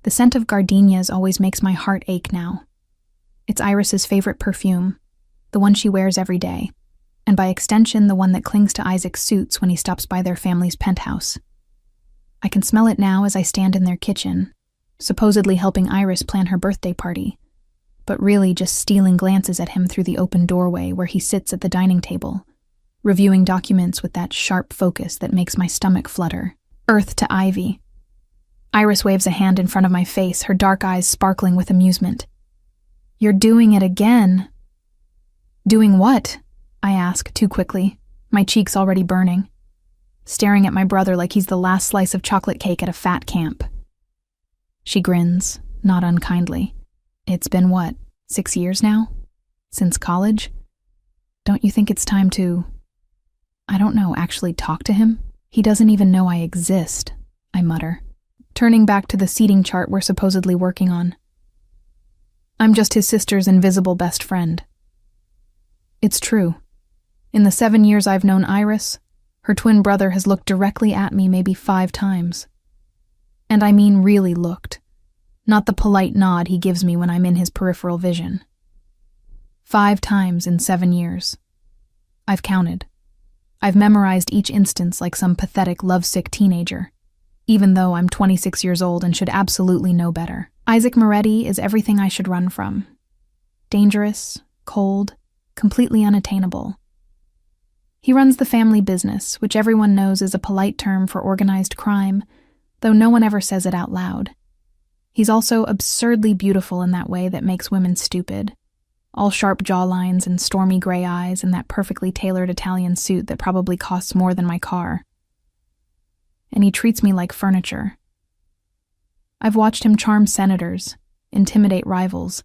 The scent of gardenias always makes my heart ache now. It's Iris's favorite perfume, the one she wears every day, and by extension the one that clings to Isaac's suits when he stops by their family's penthouse. I can smell it now as I stand in their kitchen, supposedly helping Iris plan her birthday party, but really just stealing glances at him through the open doorway where he sits at the dining table, reviewing documents with that sharp focus that makes my stomach flutter. Earth to Ivy. Iris waves a hand in front of my face, her dark eyes sparkling with amusement. "You're doing it again." "Doing what?" I ask, too quickly, my cheeks already burning, staring at my brother like he's the last slice of chocolate cake at a fat camp. She grins, not unkindly. "It's been what, 6 years now? Since college? Don't you think it's time to, I don't know, actually talk to him? He doesn't even know I exist," I mutter, turning back to the seating chart we're supposedly working on. "I'm just his sister's invisible best friend." It's true. In the 7 years I've known Iris, her twin brother has looked directly at me maybe 5 times. And I mean really looked, not the polite nod he gives me when I'm in his peripheral vision. 5 times in 7 years. I've counted. I've memorized each instance like some pathetic lovesick teenager, even though I'm 26 years old and should absolutely know better. Isaac Moretti is everything I should run from. Dangerous, cold, completely unattainable. He runs the family business, which everyone knows is a polite term for organized crime, though no one ever says it out loud. He's also absurdly beautiful in that way that makes women stupid. All sharp jawlines and stormy gray eyes and that perfectly tailored Italian suit that probably costs more than my car. And he treats me like furniture. I've watched him charm senators, intimidate rivals,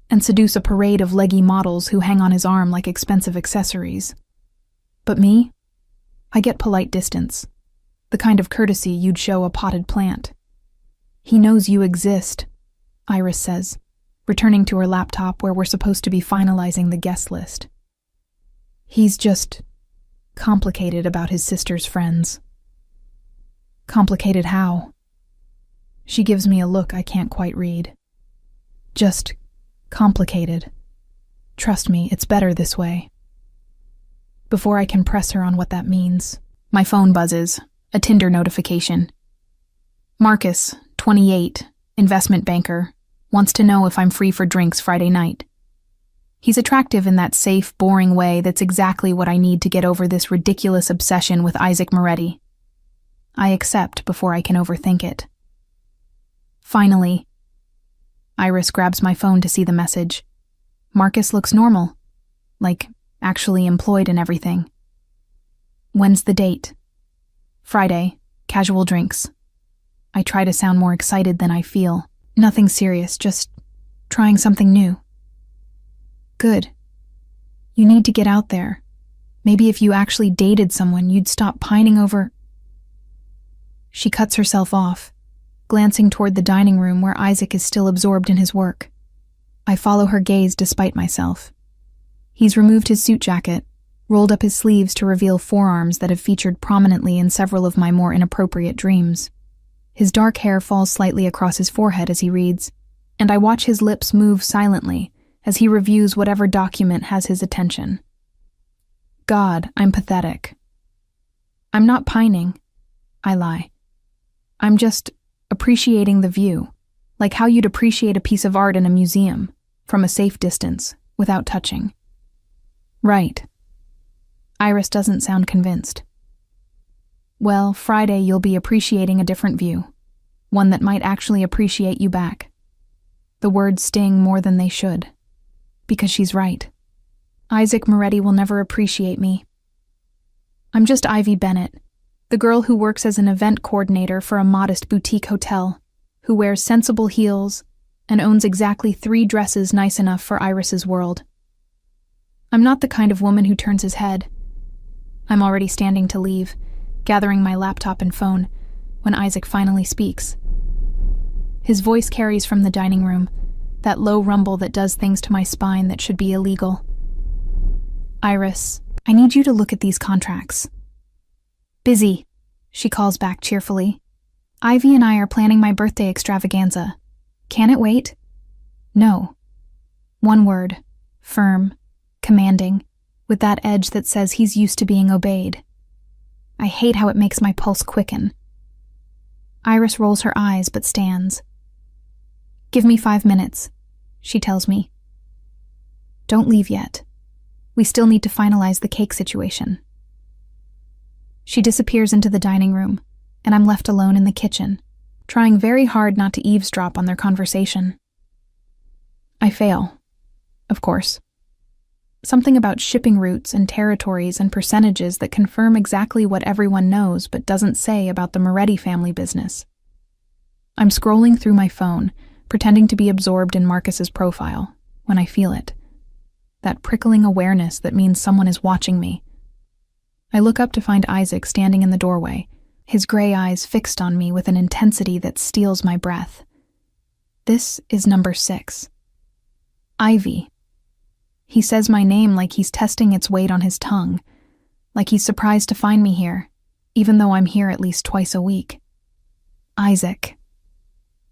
and seduce a parade of leggy models who hang on his arm like expensive accessories. But me? I get polite distance, the kind of courtesy you'd show a potted plant. "He knows you exist," Iris says, returning to her laptop where we're supposed to be finalizing the guest list. "He's just complicated about his sister's friends." "Complicated how?" She gives me a look I can't quite read. "Just complicated. Trust me, it's better this way." Before I can press her on what that means, my phone buzzes, a Tinder notification. "Marcus, 28, investment banker, wants to know if I'm free for drinks Friday night." He's attractive in that safe, boring way that's exactly what I need to get over this ridiculous obsession with Isaac Moretti. I accept before I can overthink it. Finally, Iris grabs my phone to see the message. Marcus looks normal, like actually employed and everything. "When's the date?" "Friday, casual drinks." I try to sound more excited than I feel. "Nothing serious, just trying something new." "Good. You need to get out there. Maybe if you actually dated someone, you'd stop pining over—" She cuts herself off, glancing toward the dining room where Isaac is still absorbed in his work. I follow her gaze despite myself. He's removed his suit jacket, rolled up his sleeves to reveal forearms that have featured prominently in several of my more inappropriate dreams. His dark hair falls slightly across his forehead as he reads, and I watch his lips move silently as he reviews whatever document has his attention. God, I'm pathetic. I'm not pining. I lie. I'm just appreciating the view, like how you'd appreciate a piece of art in a museum, from a safe distance, without touching. Right. Iris doesn't sound convinced. Well, Friday you'll be appreciating a different view, one that might actually appreciate you back. The words sting more than they should, because she's right. Isaac Moretti will never appreciate me. I'm just Ivy Bennett, the girl who works as an event coordinator for a modest boutique hotel, who wears sensible heels and owns exactly 3 dresses nice enough for Iris's world. I'm not the kind of woman who turns his head. I'm already standing to leave, gathering my laptop and phone, when Isaac finally speaks. His voice carries from the dining room, that low rumble that does things to my spine that should be illegal. "Iris, I need you to look at these contracts." "Busy," she calls back cheerfully. "Ivy and I are planning my birthday extravaganza, Can it wait? No. One word. Firm. Commanding. With that edge that says he's used to being obeyed. I hate how it makes my pulse quicken. Iris rolls her eyes but stands. Give me 5 minutes, she tells me. Don't leave yet. We still need to finalize the cake situation. She disappears into the dining room, and I'm left alone in the kitchen, trying very hard not to eavesdrop on their conversation. I fail, of course. Something about shipping routes and territories and percentages that confirm exactly what everyone knows but doesn't say about the Moretti family business. I'm scrolling through my phone, pretending to be absorbed in Marcus's profile, when I feel it. That prickling awareness that means someone is watching me. I look up to find Isaac standing in the doorway, his gray eyes fixed on me with an intensity that steals my breath. This is number 6. Ivy. He says my name like he's testing its weight on his tongue, like he's surprised to find me here, even though I'm here at least twice a week. Isaac.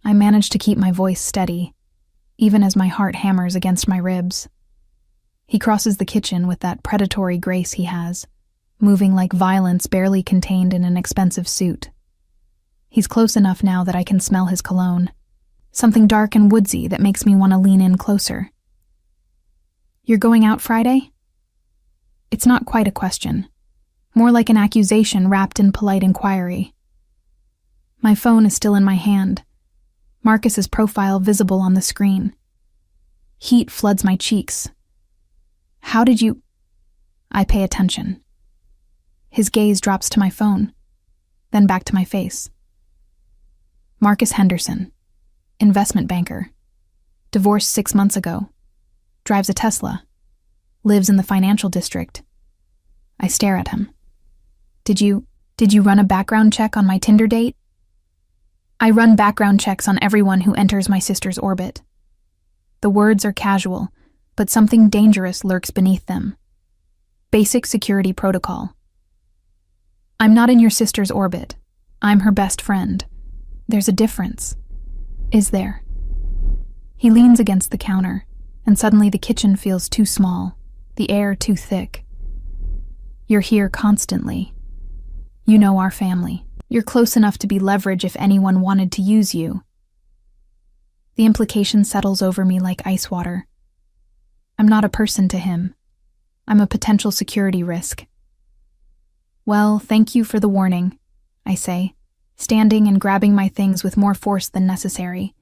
I manage to keep my voice steady, even as my heart hammers against my ribs. He crosses the kitchen with that predatory grace he has, moving like violence barely contained in an expensive suit. He's close enough now that I can smell his cologne, something dark and woodsy that makes me want to lean in closer. You're going out Friday? It's not quite a question, more like an accusation wrapped in polite inquiry. My phone is still in my hand, Marcus's profile visible on the screen. Heat floods my cheeks. How did you... I pay attention. His gaze drops to my phone, then back to my face. Marcus Henderson, investment banker, divorced 6 months ago, drives a Tesla, lives in the financial district. I stare at him. Did you run a background check on my Tinder date? I run background checks on everyone who enters my sister's orbit. The words are casual, but something dangerous lurks beneath them. Basic security protocol. I'm not in your sister's orbit. I'm her best friend. There's a difference. Is there? He leans against the counter, and suddenly the kitchen feels too small, the air too thick. You're here constantly. You know our family. You're close enough to be leverage if anyone wanted to use you. The implication settles over me like ice water. I'm not a person to him. I'm a potential security risk. Well, thank you for the warning, I say, standing and grabbing my things with more force than necessary.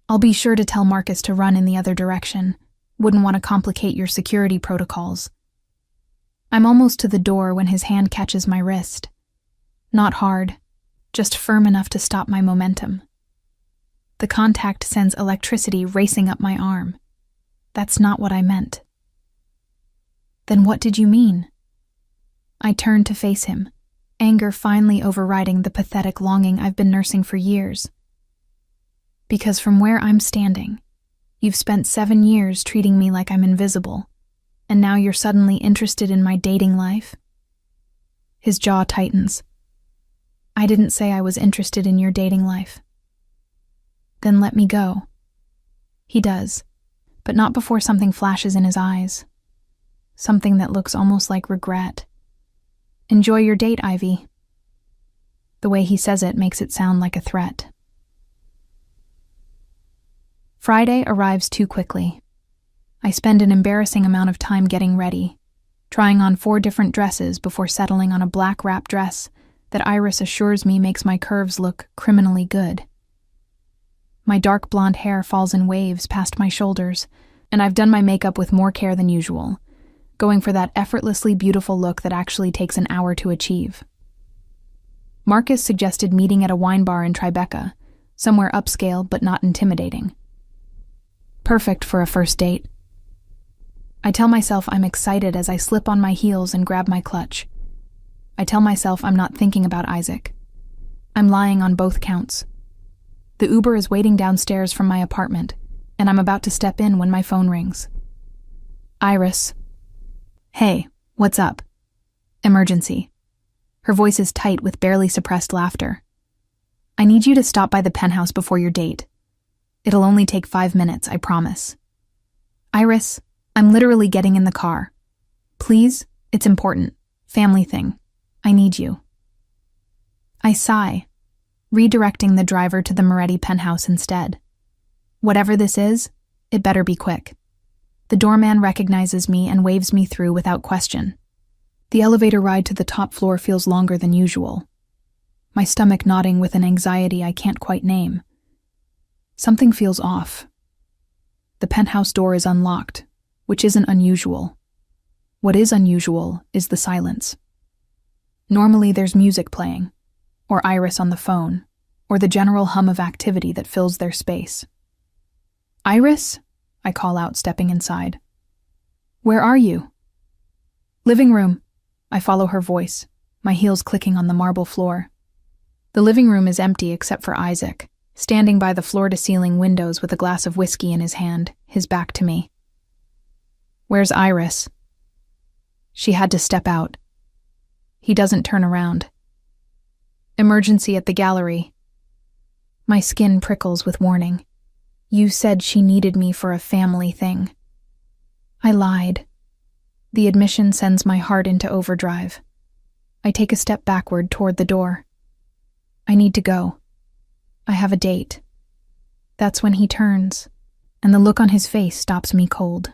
I'll be sure to tell Marcus to run in the other direction. Wouldn't want to complicate your security protocols. I'm almost to the door when his hand catches my wrist. Not hard, just firm enough to stop my momentum. The contact sends electricity racing up my arm. That's not what I meant. Then what did you mean? I turn to face him, anger finally overriding the pathetic longing I've been nursing for years. Because from where I'm standing, you've spent 7 years treating me like I'm invisible, and now you're suddenly interested in my dating life? His jaw tightens. I didn't say I was interested in your dating life. Then let me go. He does, but not before something flashes in his eyes. Something that looks almost like regret. Enjoy your date, Ivy. The way he says it makes it sound like a threat. Friday arrives too quickly. I spend an embarrassing amount of time getting ready, trying on 4 different dresses before settling on a black wrap dress that Iris assures me makes my curves look criminally good. My dark blonde hair falls in waves past my shoulders, and I've done my makeup with more care than usual, going for that effortlessly beautiful look that actually takes an hour to achieve. Marcus suggested meeting at a wine bar in Tribeca, somewhere upscale but not intimidating. Perfect for a first date. I tell myself I'm excited as I slip on my heels and grab my clutch. I tell myself I'm not thinking about Isaac. I'm lying on both counts. The Uber is waiting downstairs from my apartment, and I'm about to step in when my phone rings. Iris. Hey, what's up? Emergency. Her voice is tight with barely suppressed laughter. I need you to stop by the penthouse before your date. It'll only take 5 minutes, I promise. Iris, I'm literally getting in the car. Please, it's important. Family thing. I need you. I sigh, redirecting the driver to the Moretti penthouse instead. Whatever this is, it better be quick. The doorman recognizes me and waves me through without question. The elevator ride to the top floor feels longer than usual, my stomach knotting with an anxiety I can't quite name. Something feels off. The penthouse door is unlocked, which isn't unusual. What is unusual is the silence. Normally there's music playing, or Iris on the phone, or the general hum of activity that fills their space. Iris? I call out, stepping inside. Where are you? Living room. I follow her voice, my heels clicking on the marble floor. The living room is empty except for Isaac, standing by the floor-to-ceiling windows with a glass of whiskey in his hand, his back to me. Where's Iris? She had to step out. He doesn't turn around. Emergency at the gallery. My skin prickles with warning. You said she needed me for a family thing. I lied. The admission sends my heart into overdrive. I take a step backward toward the door. I need to go. I have a date. That's when he turns, and the look on his face stops me cold.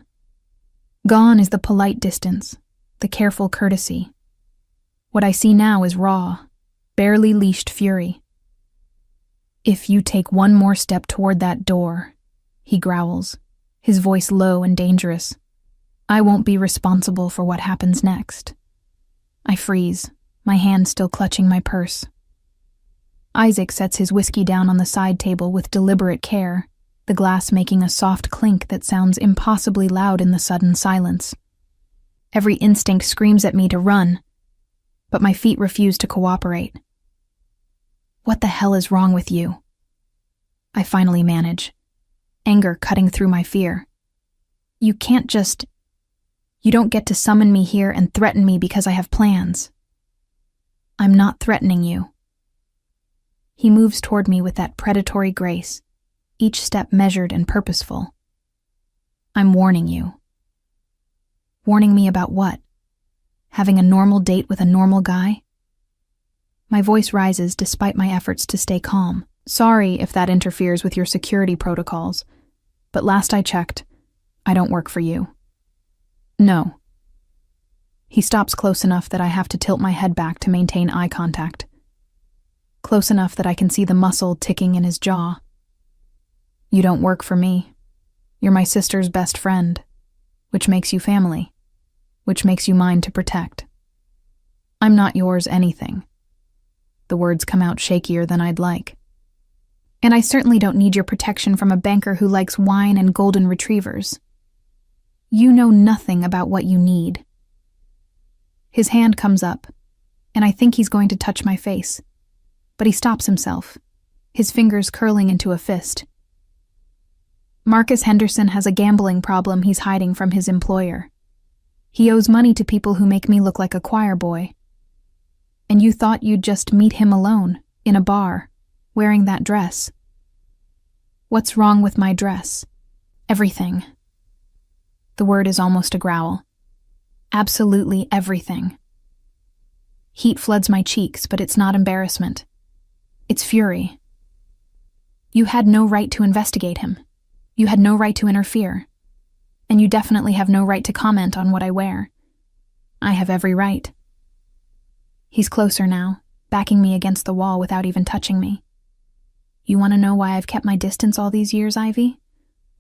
Gone is the polite distance, the careful courtesy. What I see now is raw, barely leashed fury. If you take one more step toward that door, he growls, his voice low and dangerous, I won't be responsible for what happens next. I freeze, my hand still clutching my purse. Isaac sets his whiskey down on the side table with deliberate care, the glass making a soft clink that sounds impossibly loud in the sudden silence. Every instinct screams at me to run, but my feet refuse to cooperate. What the hell is wrong with you? I finally manage, anger cutting through my fear. You don't get to summon me here and threaten me because I have plans. I'm not threatening you. He moves toward me with that predatory grace, each step measured and purposeful. I'm warning you. Warning me about what? Having a normal date with a normal guy? My voice rises despite my efforts to stay calm. Sorry if that interferes with your security protocols, but last I checked, I don't work for you. No. He stops close enough that I have to tilt my head back to maintain eye contact. Close enough that I can see the muscle ticking in his jaw. You don't work for me. You're my sister's best friend, which makes you family, which makes you mine to protect. I'm not yours anything. The words come out shakier than I'd like. And I certainly don't need your protection from a banker who likes wine and golden retrievers. You know nothing about what you need. His hand comes up, and I think he's going to touch my face, but he stops himself, his fingers curling into a fist. Marcus Henderson has a gambling problem he's hiding from his employer. He owes money to people who make me look like a choir boy. And you thought you'd just meet him alone, in a bar, wearing that dress. What's wrong with my dress? Everything. The word is almost a growl. Absolutely everything. Heat floods my cheeks, but it's not embarrassment. It's fury. You had no right to investigate him. You had no right to interfere. And you definitely have no right to comment on what I wear. I have every right. He's closer now, backing me against the wall without even touching me. You want to know why I've kept my distance all these years, Ivy?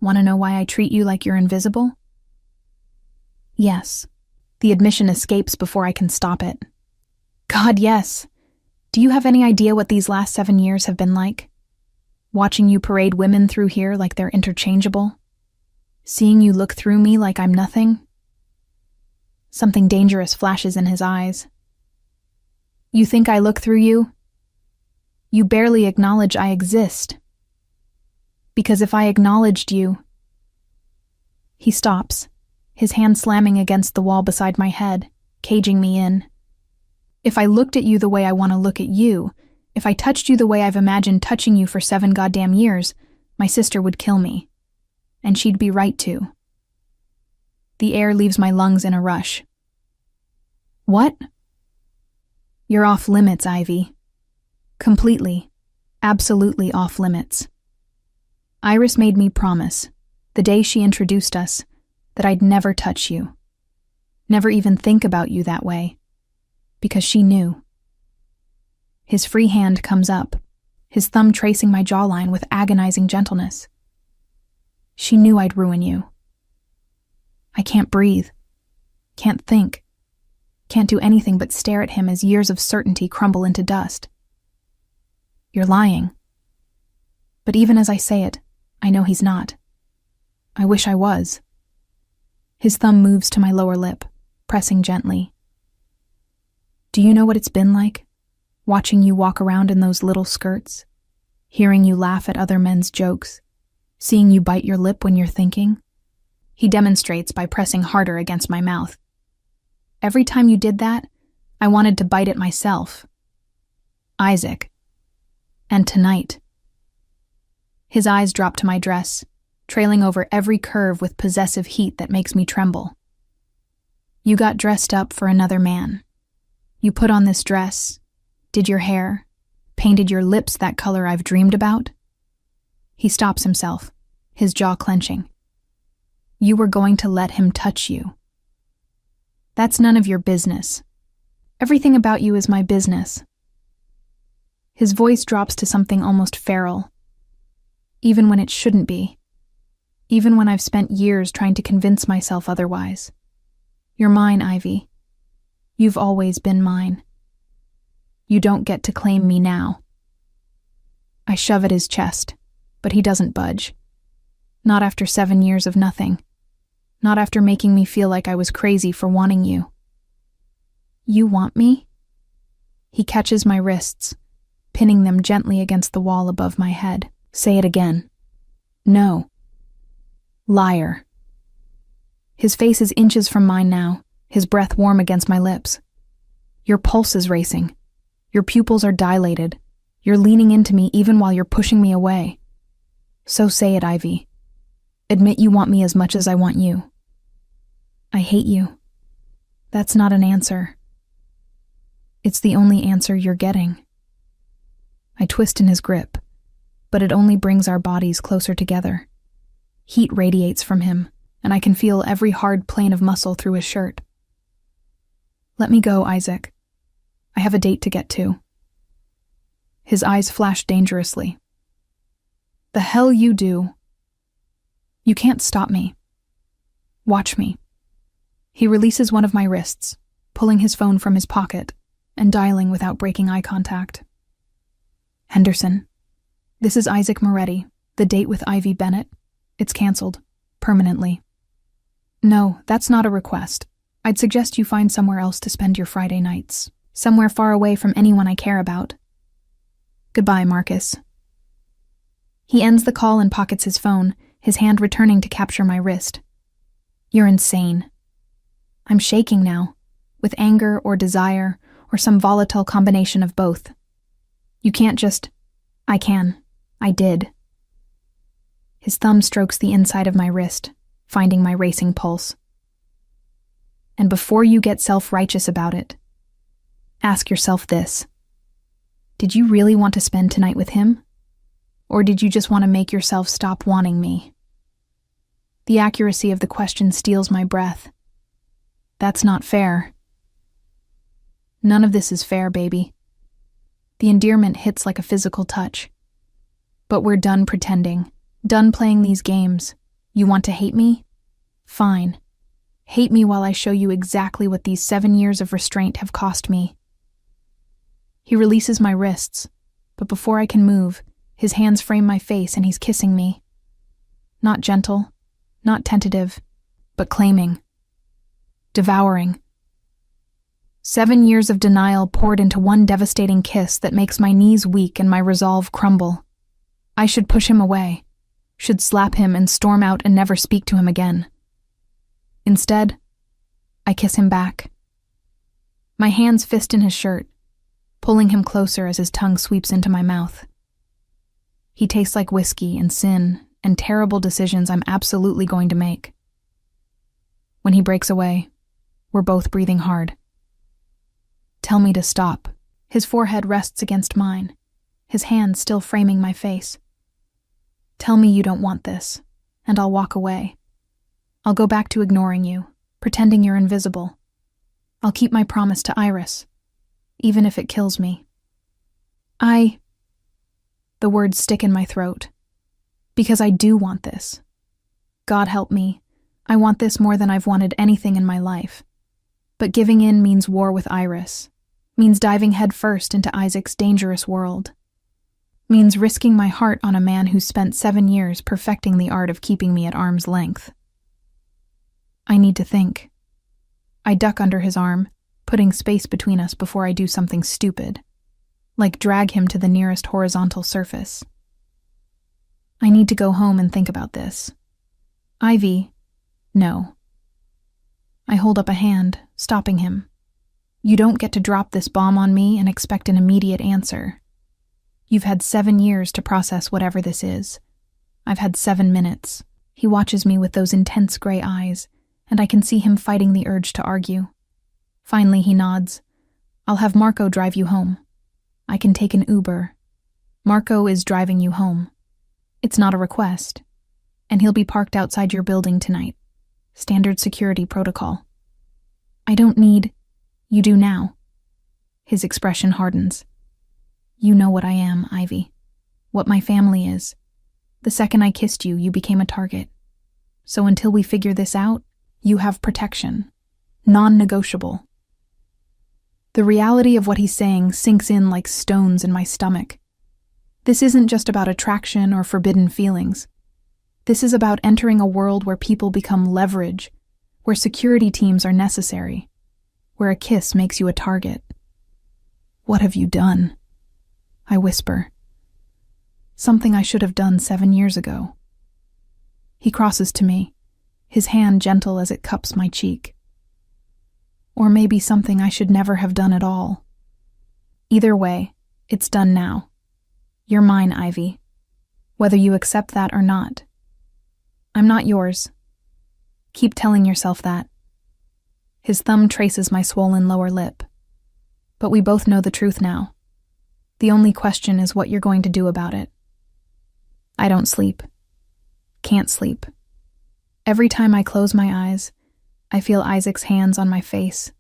Want to know why I treat you like you're invisible? Yes. The admission escapes before I can stop it. God, yes. Do you have any idea what these last 7 years have been like? Watching you parade women through here like they're interchangeable? Seeing you look through me like I'm nothing? Something dangerous flashes in his eyes. You think I look through you? You barely acknowledge I exist. Because if I acknowledged you... He stops, his hand slamming against the wall beside my head, caging me in. If I looked at you the way I want to look at you, if I touched you the way I've imagined touching you for 7 goddamn years, My sister would kill me, and she'd be right to. The air leaves my lungs in a rush. What? You're off limits, Ivy. Completely, absolutely off limits. Iris made me promise, the day she introduced us, that I'd never touch you. Never even think about you that way. Because she knew. His free hand comes up, his thumb tracing my jawline with agonizing gentleness. She knew I'd ruin you. I can't breathe, can't think, can't do anything but stare at him as years of certainty crumble into dust. You're lying. But even as I say it, I know he's not. I wish I was. His thumb moves to my lower lip, pressing gently. Do you know what it's been like? Watching you walk around in those little skirts, hearing you laugh at other men's jokes, seeing you bite your lip when you're thinking? He demonstrates by pressing harder against my mouth. Every time you did that, I wanted to bite it myself. Isaac. And tonight. His eyes drop to my dress, trailing over every curve with possessive heat that makes me tremble. You got dressed up for another man. You put on this dress, did your hair, painted your lips that color I've dreamed about. He stops himself, his jaw clenching. You were going to let him touch you. That's none of your business. Everything about you is my business. His voice drops to something almost feral, even when it shouldn't be, even when I've spent years trying to convince myself otherwise. You're mine, Ivy. You've always been mine. You don't get to claim me now. I shove at his chest, but he doesn't budge. Not after 7 years of nothing. Not after making me feel like I was crazy for wanting you. You want me? He catches my wrists, pinning them gently against the wall above my head. Say it again. No. Liar. His face is inches from mine now, his breath warm against my lips. Your pulse is racing. Your pupils are dilated. You're leaning into me even while you're pushing me away. So say it, Ivy. Admit you want me as much as I want you. I hate you. That's not an answer. It's the only answer you're getting. I twist in his grip, but it only brings our bodies closer together. Heat radiates from him, and I can feel every hard plane of muscle through his shirt. Let me go, Isaac. I have a date to get to. His eyes flash dangerously. The hell you do? You can't stop me. Watch me. He releases one of my wrists, pulling his phone from his pocket and dialing without breaking eye contact. Henderson, this is Isaac Moretti, the date with Ivy Bennett. It's canceled, permanently. No, that's not a request. I'd suggest you find somewhere else to spend your Friday nights, somewhere far away from anyone I care about. Goodbye, Marcus. He ends the call and pockets his phone, his hand returning to capture my wrist. You're insane. I'm shaking now, with anger or desire or some volatile combination of both. You can't just... I can. I did. His thumb strokes the inside of my wrist, finding my racing pulse. And before you get self-righteous about it, ask yourself this. Did you really want to spend tonight with him? Or did you just want to make yourself stop wanting me? The accuracy of the question steals my breath. That's not fair. None of this is fair, baby. The endearment hits like a physical touch. But we're done pretending, done playing these games. You want to hate me? Fine. Hate me while I show you exactly what these 7 years of restraint have cost me. He releases my wrists, but before I can move, his hands frame my face and he's kissing me. Not gentle, not tentative, but claiming. Devouring. 7 years of denial poured into one devastating kiss that makes my knees weak and my resolve crumble. I should push him away, should slap him and storm out and never speak to him again. Instead, I kiss him back. My hands fist in his shirt, pulling him closer as his tongue sweeps into my mouth. He tastes like whiskey and sin and terrible decisions I'm absolutely going to make. When he breaks away, we're both breathing hard. Tell me to stop. His forehead rests against mine, his hand still framing my face. Tell me you don't want this, and I'll walk away. I'll go back to ignoring you, pretending you're invisible. I'll keep my promise to Iris, even if it kills me. The words stick in my throat. Because I do want this. God help me, I want this more than I've wanted anything in my life. But giving in means war with Iris, means diving headfirst into Isaac's dangerous world, means risking my heart on a man who spent 7 years perfecting the art of keeping me at arm's length. I need to think. I duck under his arm, putting space between us before I do something stupid, like drag him to the nearest horizontal surface. I need to go home and think about this. Ivy, no. I hold up a hand, stopping him. You don't get to drop this bomb on me and expect an immediate answer. You've had 7 years to process whatever this is. I've had 7 minutes. He watches me with those intense gray eyes, and I can see him fighting the urge to argue. Finally, he nods. I'll have Marco drive you home. I can take an Uber. Marco is driving you home. It's not a request, and he'll be parked outside your building tonight. Standard security protocol. I don't need... You do now. His expression hardens. You know what I am, Ivy. What my family is. The second I kissed you, you became a target. So until we figure this out, you have protection. Non-negotiable. The reality of what he's saying sinks in like stones in my stomach. This isn't just about attraction or forbidden feelings. This is about entering a world where people become leverage, where security teams are necessary, where a kiss makes you a target. What have you done? I whisper. Something I should have done 7 years ago. He crosses to me, his hand gentle as it cups my cheek. Or maybe something I should never have done at all. Either way, it's done now. You're mine, Ivy. Whether you accept that or not. I'm not yours. Keep telling yourself that. His thumb traces my swollen lower lip. But we both know the truth now. The only question is what you're going to do about it. I don't sleep. Can't sleep. Every time I close my eyes, I feel Isaac's hands on my face,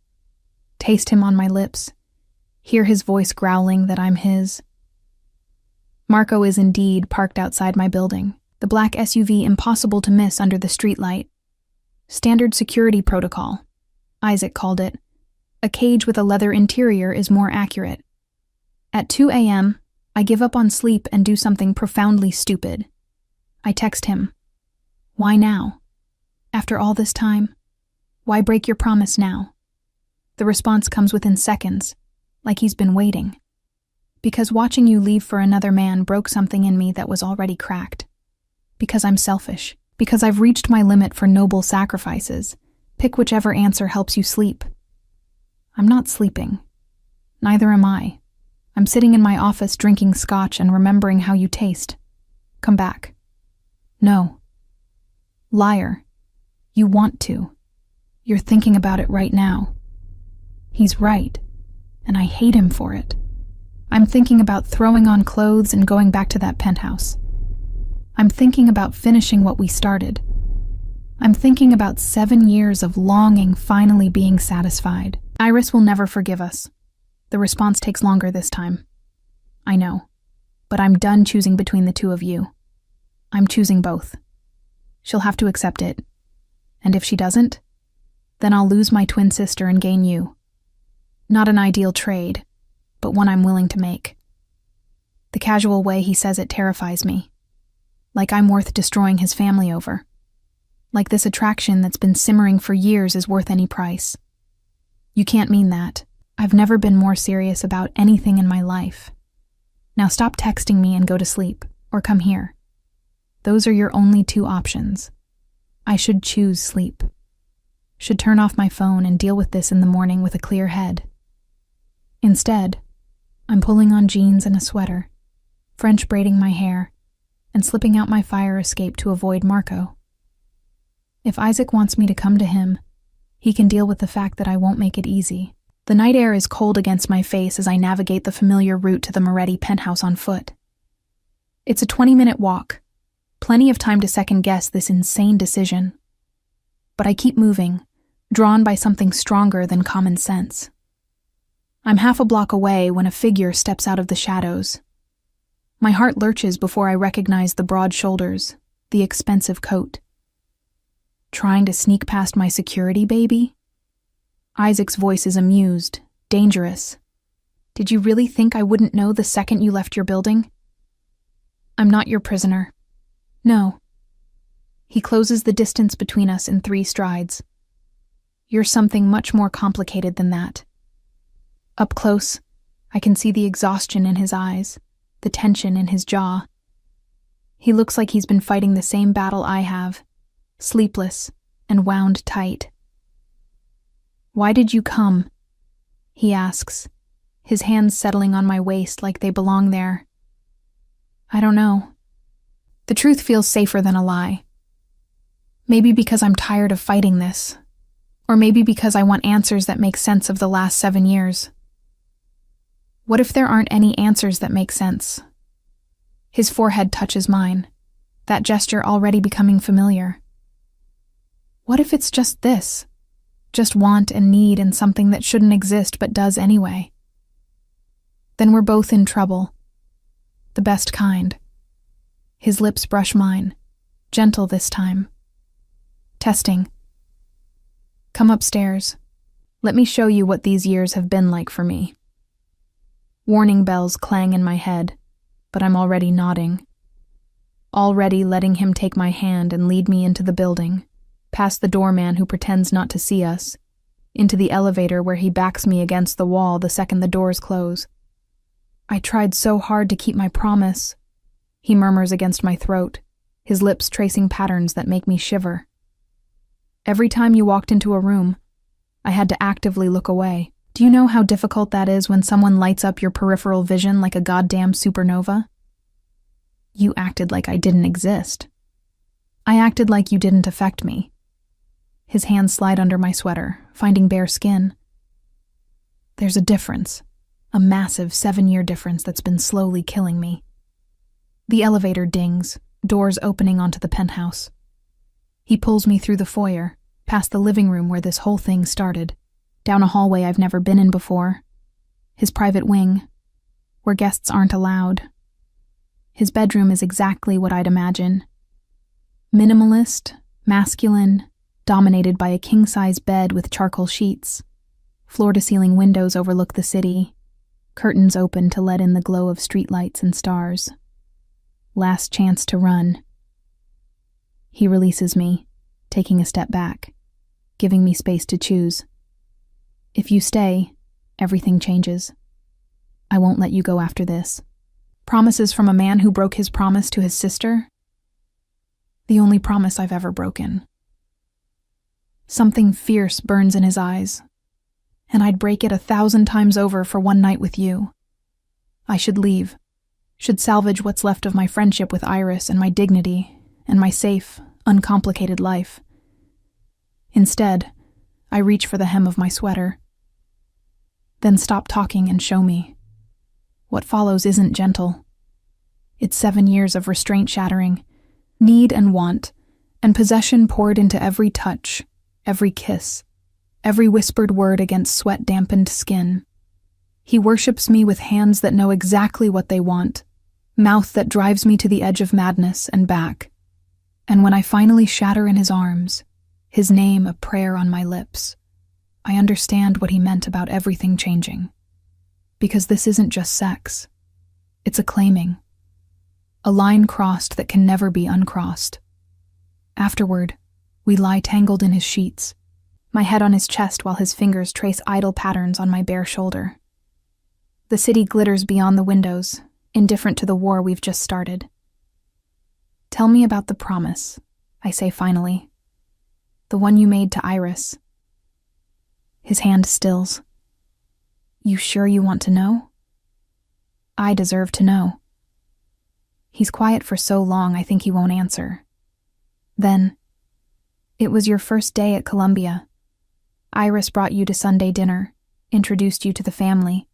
taste him on my lips, hear his voice growling that I'm his. Marco is indeed parked outside my building, the black SUV impossible to miss under the streetlight. Standard security protocol, Isaac called it. A cage with a leather interior is more accurate. At 2 a.m., I give up on sleep and do something profoundly stupid. I text him. Why now? After all this time? Why break your promise now? The response comes within seconds, like he's been waiting. Because watching you leave for another man broke something in me that was already cracked. Because I'm selfish. Because I've reached my limit for noble sacrifices. Pick whichever answer helps you sleep. I'm not sleeping. Neither am I. I'm sitting in my office drinking scotch and remembering how you taste. Come back. No. Liar. You want to. You're thinking about it right now. He's right, and I hate him for it. I'm thinking about throwing on clothes and going back to that penthouse. I'm thinking about finishing what we started. I'm thinking about 7 years of longing finally being satisfied. Iris will never forgive us. The response takes longer this time. I know, but I'm done choosing between the two of you. I'm choosing both. She'll have to accept it. And if she doesn't, then I'll lose my twin sister and gain you. Not an ideal trade, but one I'm willing to make. The casual way he says it terrifies me. Like I'm worth destroying his family over. Like this attraction that's been simmering for years is worth any price. You can't mean that. I've never been more serious about anything in my life. Now stop texting me and go to sleep, or come here. Those are your only 2 options. I should choose sleep. Should turn off my phone and deal with this in the morning with a clear head. Instead, I'm pulling on jeans and a sweater, French braiding my hair, and slipping out my fire escape to avoid Marco. If Isaac wants me to come to him, he can deal with the fact that I won't make it easy. The night air is cold against my face as I navigate the familiar route to the Moretti penthouse on foot. It's a 20-minute walk, plenty of time to second-guess this insane decision. But I keep moving, drawn by something stronger than common sense. I'm half a block away when a figure steps out of the shadows. My heart lurches before I recognize the broad shoulders, the expensive coat. Trying to sneak past my security, baby? Isaac's voice is amused, dangerous. Did you really think I wouldn't know the second you left your building? I'm not your prisoner. No. He closes the distance between us in 3 strides. You're something much more complicated than that. Up close, I can see the exhaustion in his eyes, the tension in his jaw. He looks like he's been fighting the same battle I have, sleepless and wound tight. Why did you come? He asks, his hands settling on my waist like they belong there. I don't know. The truth feels safer than a lie. Maybe because I'm tired of fighting this, or maybe because I want answers that make sense of the last 7 years. What if there aren't any answers that make sense? His forehead touches mine, that gesture already becoming familiar. What if it's just this? Just want and need and something that shouldn't exist but does anyway? Then we're both in trouble. The best kind. His lips brush mine, gentle this time. Testing. Come upstairs. Let me show you what these years have been like for me. Warning bells clang in my head, but I'm already nodding. Already letting him take my hand and lead me into the building, past the doorman who pretends not to see us, into the elevator where he backs me against the wall the second the doors close. I tried so hard to keep my promise, he murmurs against my throat, his lips tracing patterns that make me shiver. Every time you walked into a room, I had to actively look away. Do you know how difficult that is when someone lights up your peripheral vision like a goddamn supernova? You acted like I didn't exist. I acted like you didn't affect me. His hands slide under my sweater, finding bare skin. There's a difference, a massive 7-year difference that's been slowly killing me. The elevator dings, doors opening onto the penthouse. He pulls me through the foyer, past the living room where this whole thing started, down a hallway I've never been in before, his private wing, where guests aren't allowed. His bedroom is exactly what I'd imagine. Minimalist, masculine, dominated by a king-size bed with charcoal sheets. Floor-to-ceiling windows overlook the city, curtains open to let in the glow of streetlights and stars. Last chance to run. He releases me, taking a step back, giving me space to choose. If you stay, everything changes. I won't let you go after this. Promises from a man who broke his promise to his sister? The only promise I've ever broken. Something fierce burns in his eyes, and I'd break it 1,000 times over for one night with you. I should leave, should salvage what's left of my friendship with Iris and my dignity and my safe, uncomplicated life. Instead, I reach for the hem of my sweater. Then stop talking and show me. What follows isn't gentle. It's 7 years of restraint shattering, need and want, and possession poured into every touch, every kiss, every whispered word against sweat-dampened skin. He worships me with hands that know exactly what they want, mouth that drives me to the edge of madness and back. And when I finally shatter in his arms, his name a prayer on my lips, I understand what he meant about everything changing. Because this isn't just sex. It's a claiming. A line crossed that can never be uncrossed. Afterward, we lie tangled in his sheets, my head on his chest while his fingers trace idle patterns on my bare shoulder. The city glitters beyond the windows, indifferent to the war we've just started. Tell me about the promise, I say finally. The one you made to Iris. His hand stills. You sure you want to know? I deserve to know. He's quiet for so long I think he won't answer. Then, it was your first day at Columbia. Iris brought you to Sunday dinner, introduced you to the family.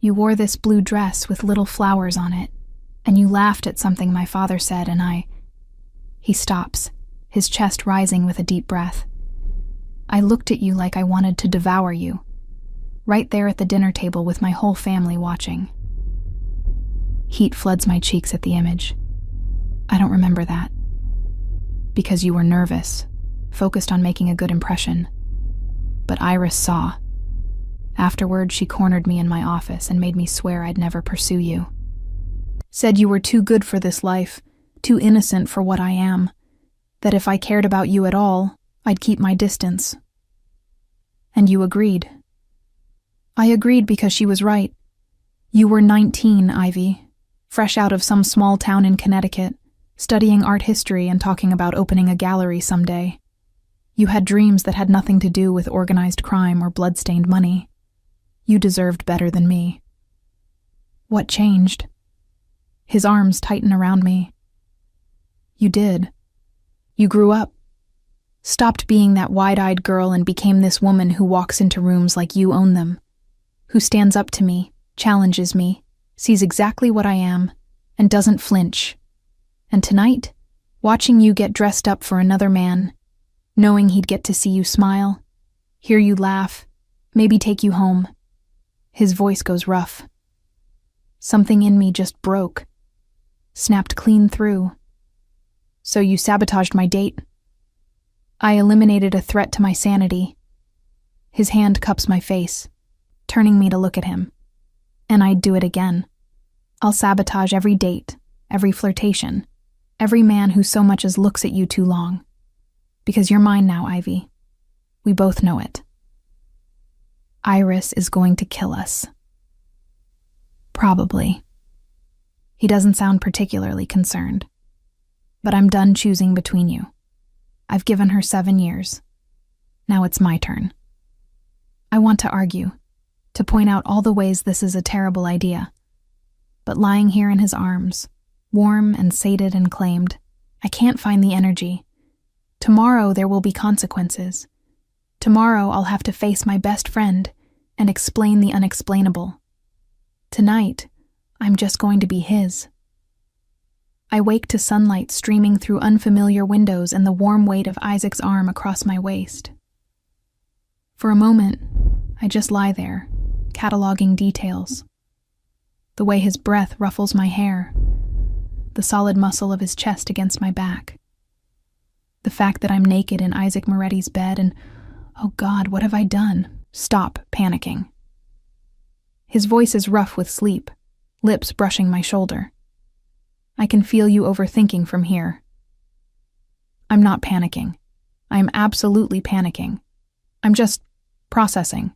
You wore this blue dress with little flowers on it, and you laughed at something my father said, and He stops, his chest rising with a deep breath. I looked at you like I wanted to devour you, right there at the dinner table with my whole family watching. Heat floods my cheeks at the image. I don't remember that. Because you were nervous, focused on making a good impression. But Iris saw. Afterward, she cornered me in my office and made me swear I'd never pursue you. Said you were too good for this life, too innocent for what I am, that if I cared about you at all, I'd keep my distance. And you agreed. I agreed because she was right. You were 19, Ivy, fresh out of some small town in Connecticut, studying art history and talking about opening a gallery someday. You had dreams that had nothing to do with organized crime or blood-stained money. You deserved better than me. What changed? His arms tighten around me. You did. You grew up. Stopped being that wide-eyed girl and became this woman who walks into rooms like you own them, who stands up to me, challenges me, sees exactly what I am, and doesn't flinch. And tonight, watching you get dressed up for another man, knowing he'd get to see you smile, hear you laugh, maybe take you home. His voice goes rough. Something in me just broke, snapped clean through. So you sabotaged my date. I eliminated a threat to my sanity. His hand cups my face, turning me to look at him. And I'd do it again. I'll sabotage every date, every flirtation, every man who so much as looks at you too long. Because you're mine now, Ivy. We both know it. Iris is going to kill us. Probably. He doesn't sound particularly concerned. But I'm done choosing between you. I've given her 7 years. Now it's my turn. I want to argue, to point out all the ways this is a terrible idea. But lying here in his arms, warm and sated and claimed, I can't find the energy. Tomorrow there will be consequences. Tomorrow I'll have to face my best friend and explain the unexplainable. Tonight, I'm just going to be his. I wake to sunlight streaming through unfamiliar windows and the warm weight of Isaac's arm across my waist. For a moment, I just lie there, cataloging details. The way his breath ruffles my hair, the solid muscle of his chest against my back. The fact that I'm naked in Isaac Moretti's bed and, oh God, what have I done? Stop panicking. His voice is rough with sleep, lips brushing my shoulder. I can feel you overthinking from here. I'm not panicking. I am absolutely panicking. I'm just processing.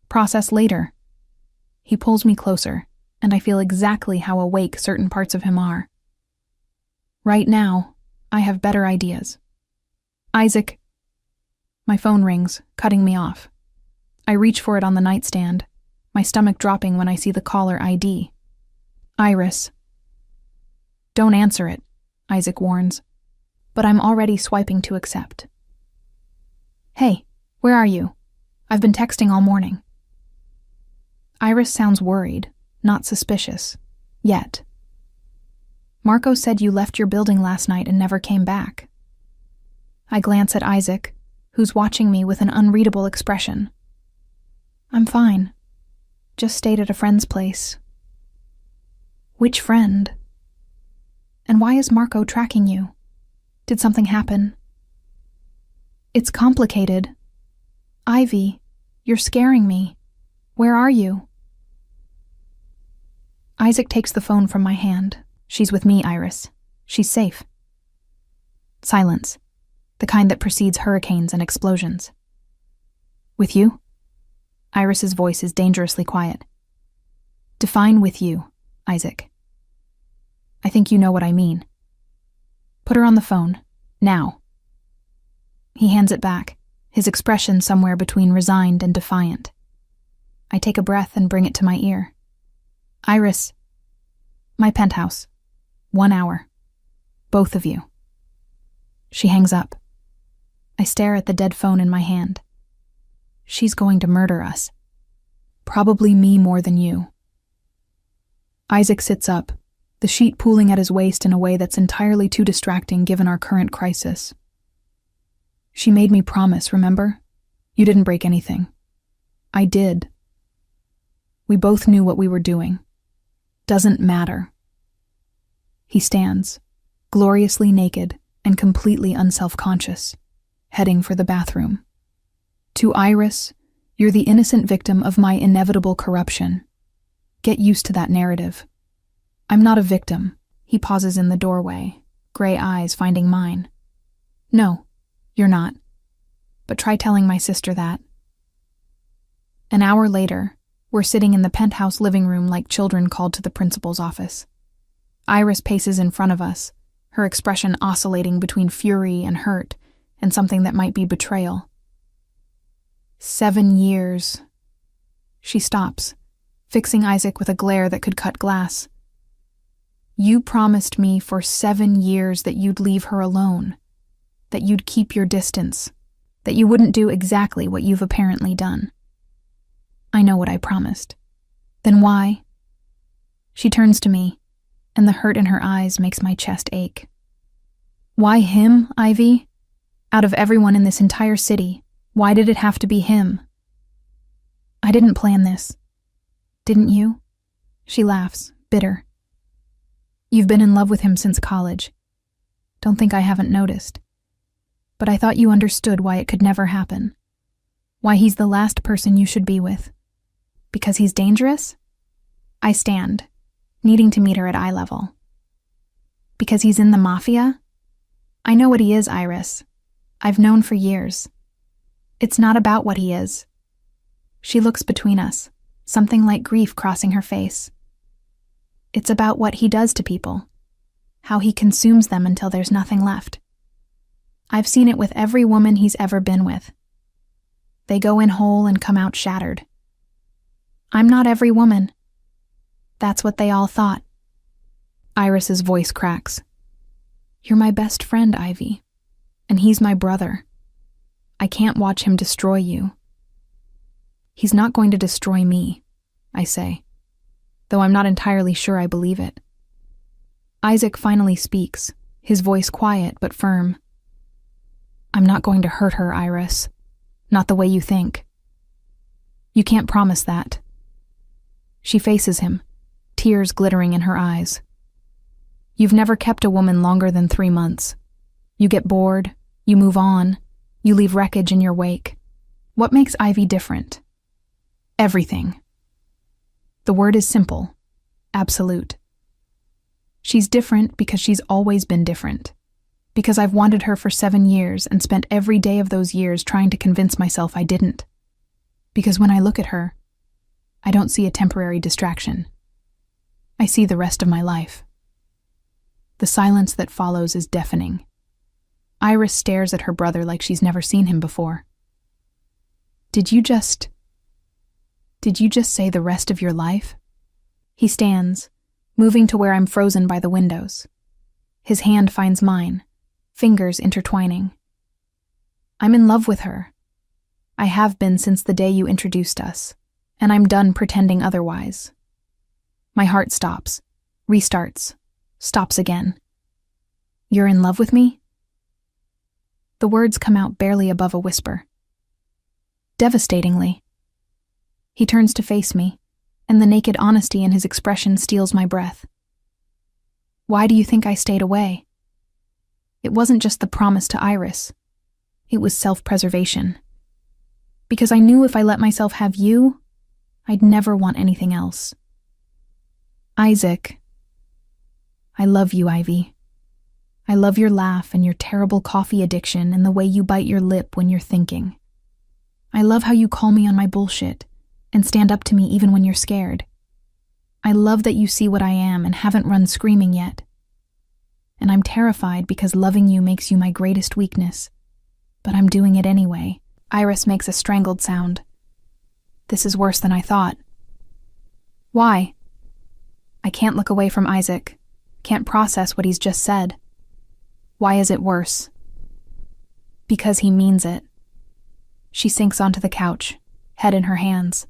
Process later. He pulls me closer, and I feel exactly how awake certain parts of him are. Right now, I have better ideas. Isaac. My phone rings, cutting me off. I reach for it on the nightstand, my stomach dropping when I see the caller ID. Iris. Don't answer it, Isaac warns, but I'm already swiping to accept. Hey, where are you? I've been texting all morning. Iris sounds worried, not suspicious, yet. Marco said you left your building last night and never came back. I glance at Isaac, who's watching me with an unreadable expression. I'm fine. Just stayed at a friend's place. Which friend? And why is Marco tracking you? Did something happen? It's complicated. Ivy, you're scaring me. Where are you? Isaac takes the phone from my hand. She's with me, Iris. She's safe. Silence. The kind that precedes hurricanes and explosions. With you? Iris's voice is dangerously quiet. Define with you, Isaac. I think you know what I mean. Put her on the phone, now. He hands it back, his expression somewhere between resigned and defiant. I take a breath and bring it to my ear. Iris. My penthouse. 1 hour. Both of you. She hangs up. I stare at the dead phone in my hand. She's going to murder us. Probably me more than you. Isaac sits up, the sheet pooling at his waist in a way that's entirely too distracting given our current crisis. She made me promise, remember? You didn't break anything. I did. We both knew what we were doing. Doesn't matter. He stands, gloriously naked and completely unself-conscious, heading for the bathroom. To Iris, you're the innocent victim of my inevitable corruption. Get used to that narrative. I'm not a victim. He pauses in the doorway, gray eyes finding mine. No, you're not. But try telling my sister that. An hour later, we're sitting in the penthouse living room like children called to the principal's office. Iris paces in front of us, her expression oscillating between fury and hurt and something that might be betrayal. 7 years. She stops, fixing Isaac with a glare that could cut glass. You promised me for 7 years that you'd leave her alone, that you'd keep your distance, that you wouldn't do exactly what you've apparently done. I know what I promised. Then why? She turns to me, and the hurt in her eyes makes my chest ache. Why him, Ivy? Out of everyone in this entire city, why did it have to be him? I didn't plan this. Didn't you? She laughs, bitter. You've been in love with him since college. Don't think I haven't noticed. But I thought you understood why it could never happen. Why he's the last person you should be with. Because he's dangerous? I stand, needing to meet her at eye level. Because he's in the Mafia? I know what he is, Iris. I've known for years. It's not about what he is. She looks between us, something like grief crossing her face. It's about what he does to people, how he consumes them until there's nothing left. I've seen it with every woman he's ever been with. They go in whole and come out shattered. I'm not every woman. That's what they all thought. Iris's voice cracks. You're my best friend, Ivy, and he's my brother. I can't watch him destroy you. He's not going to destroy me, I say, though I'm not entirely sure I believe it. Isaac finally speaks, his voice quiet but firm. I'm not going to hurt her, Iris. Not the way you think. You can't promise that. She faces him, tears glittering in her eyes. You've never kept a woman longer than 3 months. You get bored, you move on, you leave wreckage in your wake. What makes Ivy different? Everything. The word is simple, absolute. She's different because she's always been different. Because I've wanted her for 7 years and spent every day of those years trying to convince myself I didn't. Because when I look at her, I don't see a temporary distraction. I see the rest of my life. The silence that follows is deafening. Iris stares at her brother like she's never seen him before. Did you just say the rest of your life? He stands, moving to where I'm frozen by the windows. His hand finds mine, fingers intertwining. I'm in love with her. I have been since the day you introduced us, and I'm done pretending otherwise. My heart stops, restarts, stops again. You're in love with me? The words come out barely above a whisper. Devastatingly. He turns to face me, and the naked honesty in his expression steals my breath. Why do you think I stayed away? It wasn't just the promise to Iris. It was self-preservation. Because I knew if I let myself have you, I'd never want anything else. Isaac. I love you, Ivy. I love your laugh and your terrible coffee addiction and the way you bite your lip when you're thinking. I love how you call me on my bullshit and stand up to me even when you're scared. I love that you see what I am and haven't run screaming yet. And I'm terrified because loving you makes you my greatest weakness. But I'm doing it anyway. Iris makes a strangled sound. This is worse than I thought. Why? I can't look away from Isaac. can't process what he's just said. Why is it worse? Because he means it. She sinks onto the couch, head in her hands.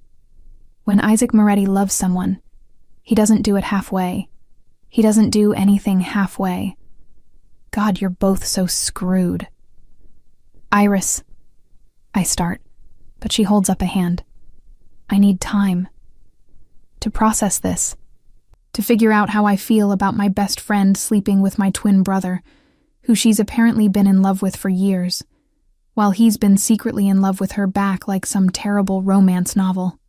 When Isaac Moretti loves someone, he doesn't do it halfway. He doesn't do anything halfway. God, you're both so screwed. Iris, I start, but she holds up a hand. I need time to process this, to figure out how I feel about my best friend sleeping with my twin brother, who she's apparently been in love with for years, while he's been secretly in love with her back like some terrible romance novel.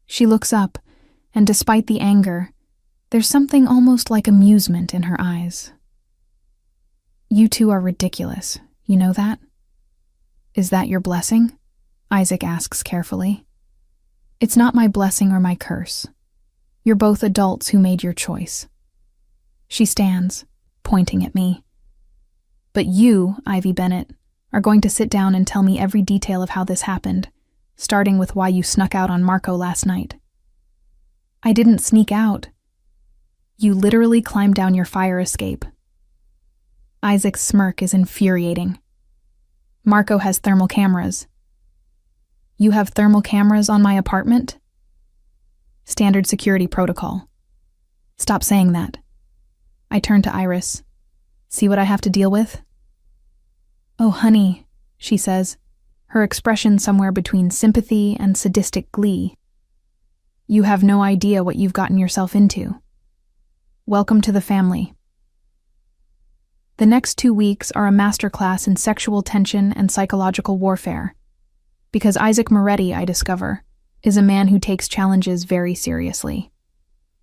She looks up, and despite the anger, there's something almost like amusement in her eyes. You two are ridiculous, you know that? Is that your blessing? Isaac asks carefully. It's not my blessing or my curse. You're both adults who made your choice. She stands, pointing at me. But you, Ivy Bennett, are going to sit down and tell me every detail of how this happened, starting with why you snuck out on Marco last night. I didn't sneak out. You literally climbed down your fire escape. Isaac's smirk is infuriating. Marco has thermal cameras. You have thermal cameras on my apartment? Standard security protocol. Stop saying that. I turn to Iris. See what I have to deal with? Oh, honey, she says, her expression somewhere between sympathy and sadistic glee. You have no idea what you've gotten yourself into. Welcome to the family. The next 2 weeks are a masterclass in sexual tension and psychological warfare, because Isaac Moretti, I discover, is a man who takes challenges very seriously.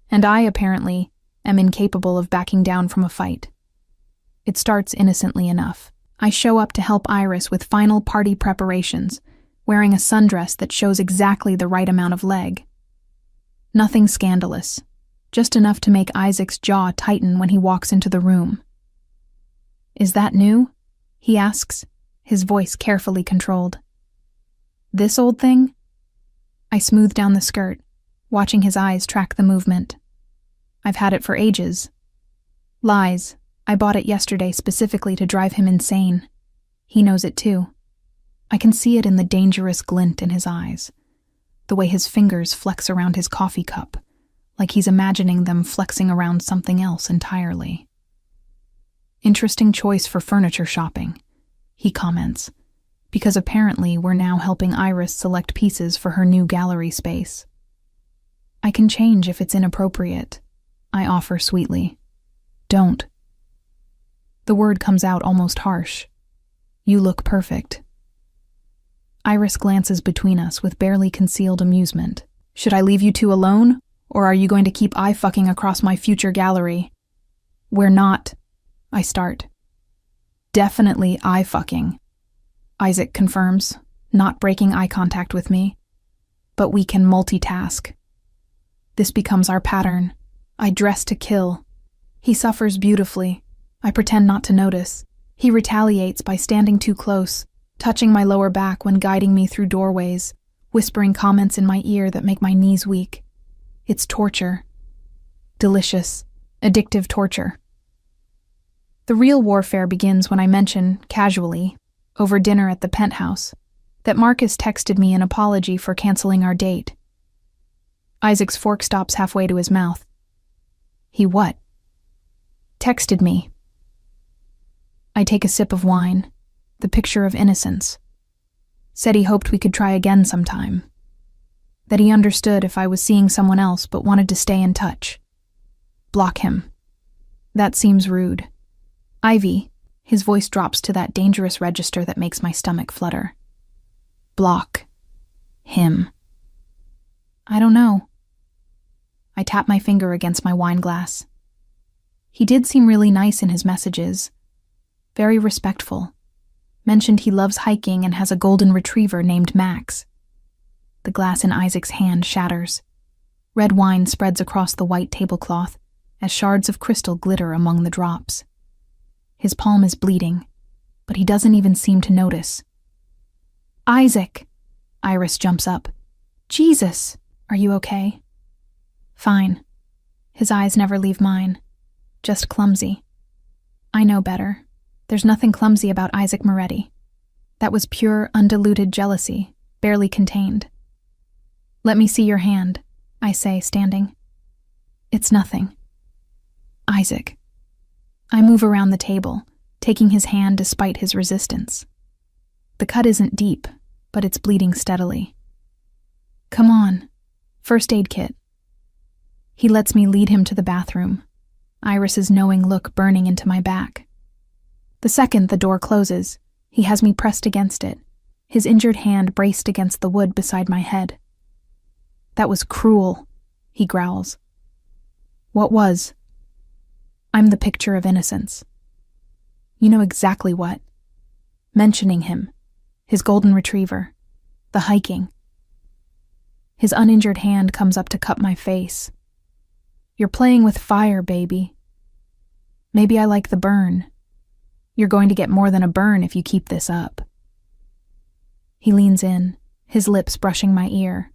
And I, apparently, am incapable of backing down from a fight. It starts innocently enough. I show up to help Iris with final party preparations, wearing a sundress that shows exactly the right amount of leg. Nothing scandalous, just enough to make Isaac's jaw tighten when he walks into the room. Is that new? He asks, his voice carefully controlled. This old thing? I smooth down the skirt, watching his eyes track the movement. I've had it for ages. Lies. I bought it yesterday specifically to drive him insane. He knows it too. I can see it in the dangerous glint in his eyes, the way his fingers flex around his coffee cup, like he's imagining them flexing around something else entirely. Interesting choice for furniture shopping, he comments, because apparently we're now helping Iris select pieces for her new gallery space. I can change if it's inappropriate, I offer sweetly. Don't. The word comes out almost harsh. You look perfect. Iris glances between us with barely concealed amusement. Should I leave you two alone, or are you going to keep eye-fucking across my future gallery? We're not, I start. Definitely eye-fucking, Isaac confirms, not breaking eye contact with me. But we can multitask. This becomes our pattern. I dress to kill. He suffers beautifully. I pretend not to notice. He retaliates by standing too close, touching my lower back when guiding me through doorways, whispering comments in my ear that make my knees weak. It's torture. Delicious, addictive torture. The real warfare begins when I mention, casually, over dinner at the penthouse, that Marcus texted me an apology for canceling our date. Isaac's fork stops halfway to his mouth. He what? Texted me. I take a sip of wine, the picture of innocence. Said he hoped we could try again sometime. That he understood if I was seeing someone else but wanted to stay in touch. Block him. That seems rude. Ivy, his voice drops to that dangerous register that makes my stomach flutter. Block him. I don't know. I tap my finger against my wine glass. He did seem really nice in his messages. Very respectful. Mentioned he loves hiking and has a golden retriever named Max. The glass in Isaac's hand shatters. Red wine spreads across the white tablecloth as shards of crystal glitter among the drops. His palm is bleeding, but he doesn't even seem to notice. Isaac! Iris jumps up. Jesus! Are you okay? Fine. His eyes never leave mine. just clumsy. I know better. There's nothing clumsy about Isaac Moretti. That was pure, undiluted jealousy, barely contained. Let me see your hand, I say, standing. It's nothing. Isaac. I move around the table, taking his hand despite his resistance. The cut isn't deep, but it's bleeding steadily. Come on. First aid kit. He lets me lead him to the bathroom, Iris's knowing look burning into my back. The second the door closes, he has me pressed against it, his injured hand braced against the wood beside my head. That was cruel, he growls. What was? I'm the picture of innocence. You know exactly what. Mentioning him, his golden retriever, the hiking. His uninjured hand comes up to cup my face. You're playing with fire, baby. Maybe I like the burn. You're going to get more than a burn if you keep this up. He leans in, his lips brushing my ear.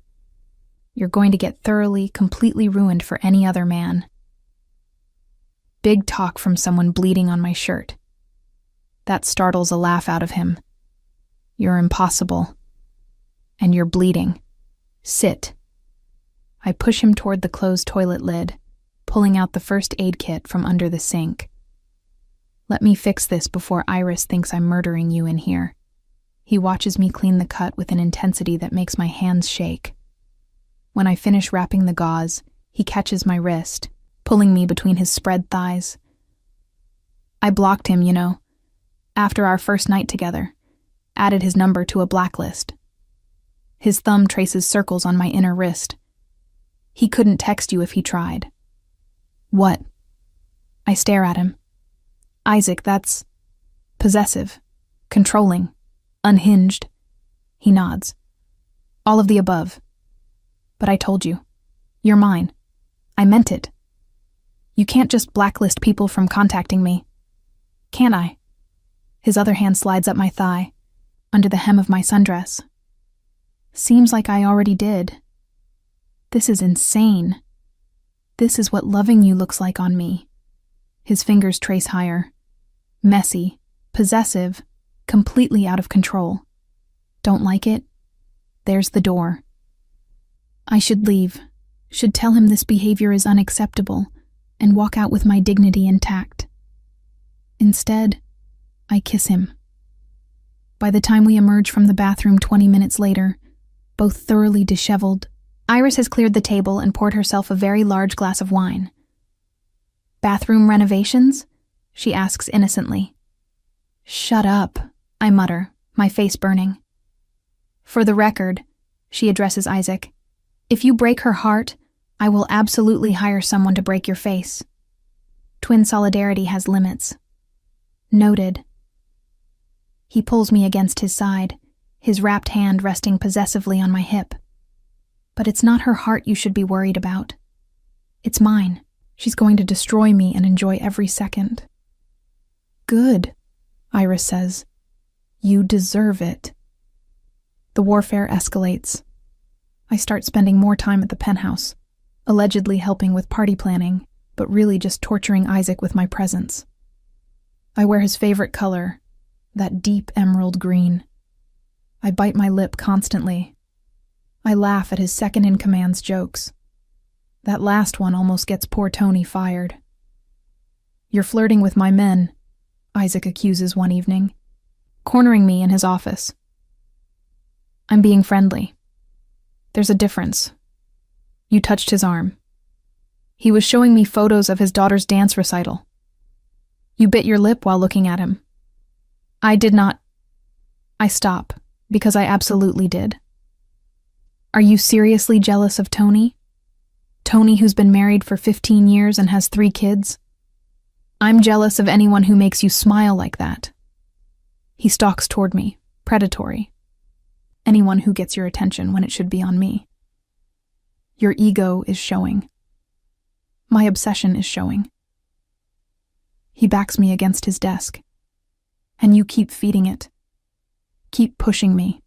You're going to get thoroughly, completely ruined for any other man. Big talk from someone bleeding on my shirt. That startles a laugh out of him. You're impossible. And you're bleeding. Sit. I push him toward the closed toilet lid, pulling out the first aid kit from under the sink. Let me fix this before Iris thinks I'm murdering you in here. He watches me clean the cut with an intensity that makes my hands shake. When I finish wrapping the gauze, he catches my wrist, pulling me between his spread thighs. I blocked him, you know, after our first night together, added his number to a blacklist. His thumb traces circles on my inner wrist. He couldn't text you if he tried. What? I stare at him. Isaac, that's possessive, controlling, unhinged. He nods. All of the above. But I told you. You're mine. I meant it. You can't just blacklist people from contacting me. Can I? His other hand slides up my thigh, under the hem of my sundress. Seems like I already did. This is insane. This is what loving you looks like on me. His fingers trace higher. Messy, possessive, completely out of control. Don't like it? There's the door. I should leave, should tell him this behavior is unacceptable, and walk out with my dignity intact. Instead, I kiss him. By the time we emerge from the bathroom 20 minutes later, both thoroughly disheveled, Iris has cleared the table and poured herself a very large glass of wine. Bathroom renovations? She asks innocently. Shut up, I mutter, my face burning. For the record, she addresses Isaac, if you break her heart, I will absolutely hire someone to break your face. Twin solidarity has limits. Noted. He pulls me against his side, his wrapped hand resting possessively on my hip. But it's not her heart you should be worried about. It's mine. She's going to destroy me and enjoy every second. Good, Iris says. You deserve it. The warfare escalates. I start spending more time at the penthouse, allegedly helping with party planning, but really just torturing Isaac with my presence. I wear his favorite color, that deep emerald green. I bite my lip constantly. I laugh at his second-in-command's jokes. That last one almost gets poor Tony fired. You're flirting with my men, Isaac accuses one evening, cornering me in his office. I'm being friendly. There's a difference. You touched his arm. He was showing me photos of his daughter's dance recital. You bit your lip while looking at him. I did not. I stop, because I absolutely did. Are you seriously jealous of Tony? Tony, who's been married for 15 years and has 3 kids? I'm jealous of anyone who makes you smile like that. He stalks toward me, predatory. Anyone who gets your attention when it should be on me. Your ego is showing. My obsession is showing. He backs me against his desk. And you keep feeding it. Keep pushing me.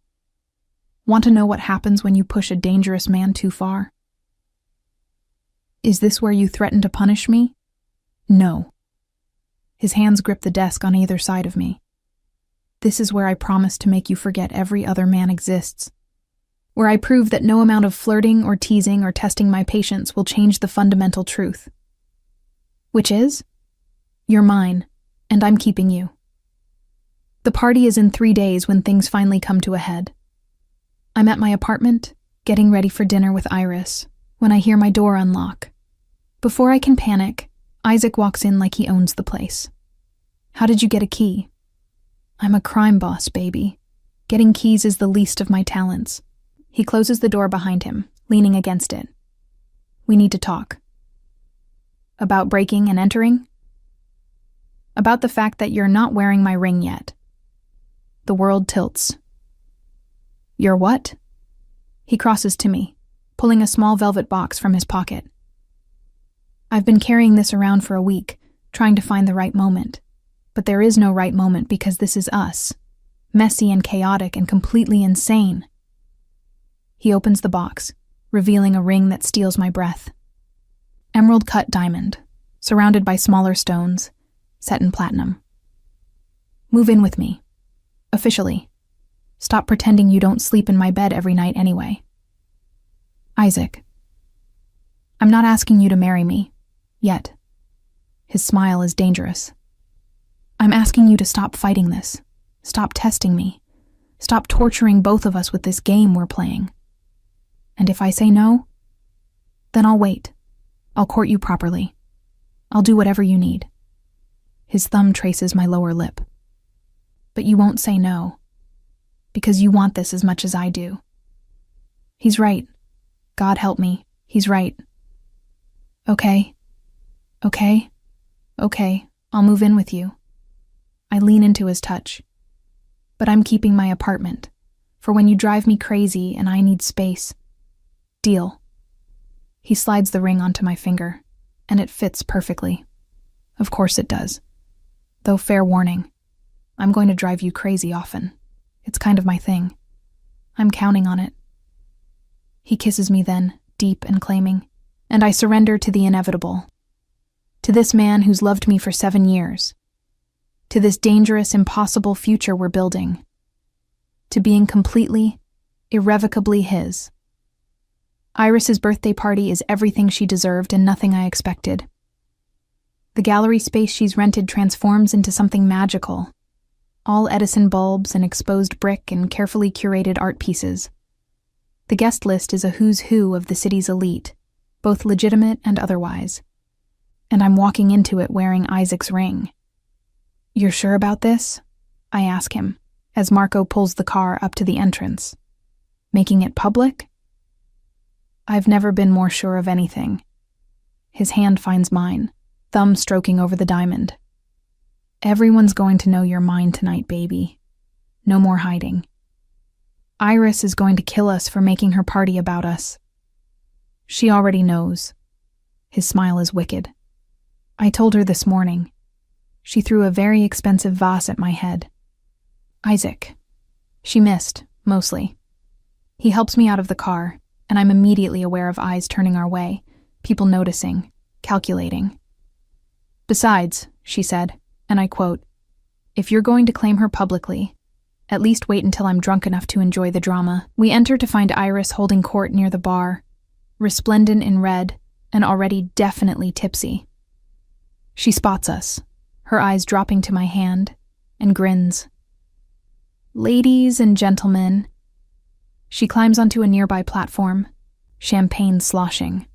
Want to know what happens when you push a dangerous man too far? Is this where you threaten to punish me? No. His hands grip the desk on either side of me. This is where I promise to make you forget every other man exists. Where I prove that no amount of flirting or teasing or testing my patience will change the fundamental truth. Which is, you're mine, and I'm keeping you. The party is in 3 days when things finally come to a head. I'm at my apartment, getting ready for dinner with Iris, when I hear my door unlock. Before I can panic, Isaac walks in like he owns the place. How did you get a key? I'm a crime boss, baby. Getting keys is the least of my talents. He closes the door behind him, leaning against it. We need to talk. About breaking and entering? About the fact that you're not wearing my ring yet. The world tilts. You're what? He crosses to me, pulling a small velvet box from his pocket. I've been carrying this around for a week, trying to find the right moment. But there is no right moment because this is us. Messy and chaotic and completely insane. He opens the box, revealing a ring that steals my breath. Emerald-cut diamond, surrounded by smaller stones, set in platinum. Move in with me. Officially. Stop pretending you don't sleep in my bed every night anyway. Isaac. I'm not asking you to marry me. Yet. His smile is dangerous. I'm asking you to stop fighting this. Stop testing me. Stop torturing both of us with this game we're playing. And if I say no, then I'll wait. I'll court you properly. I'll do whatever you need. His thumb traces my lower lip. But you won't say no, because you want this as much as I do. He's right. God help me. He's right. Okay. Okay. Okay. I'll move in with you. I lean into his touch. But I'm keeping my apartment, for when you drive me crazy and I need space. Deal. He slides the ring onto my finger, and it fits perfectly. Of course it does. Though fair warning, I'm going to drive you crazy often. It's kind of my thing. I'm counting on it. He kisses me then, deep and claiming, and I surrender to the inevitable. To this man who's loved me for 7 years. To this dangerous, impossible future we're building. To being completely, irrevocably his. Iris's birthday party is everything she deserved and nothing I expected. The gallery space she's rented transforms into something magical. All Edison bulbs and exposed brick and carefully curated art pieces. The guest list is a who's who of the city's elite, both legitimate and otherwise. And I'm walking into it wearing Isaac's ring. You're sure about this? I ask him, as Marco pulls the car up to the entrance. Making it public? I've never been more sure of anything. His hand finds mine, thumb stroking over the diamond. Everyone's going to know you're mine tonight, baby. No more hiding. Iris is going to kill us for making her party about us. She already knows. His smile is wicked. I told her this morning. She threw a very expensive vase at my head. Isaac. She missed, mostly. He helps me out of the car, and I'm immediately aware of eyes turning our way, people noticing, calculating. Besides, she said, and I quote, if you're going to claim her publicly, at least wait until I'm drunk enough to enjoy the drama. We enter to find Iris holding court near the bar, resplendent in red and already definitely tipsy. She spots us, her eyes dropping to my hand, and grins. Ladies and gentlemen. She climbs onto a nearby platform, champagne sloshing.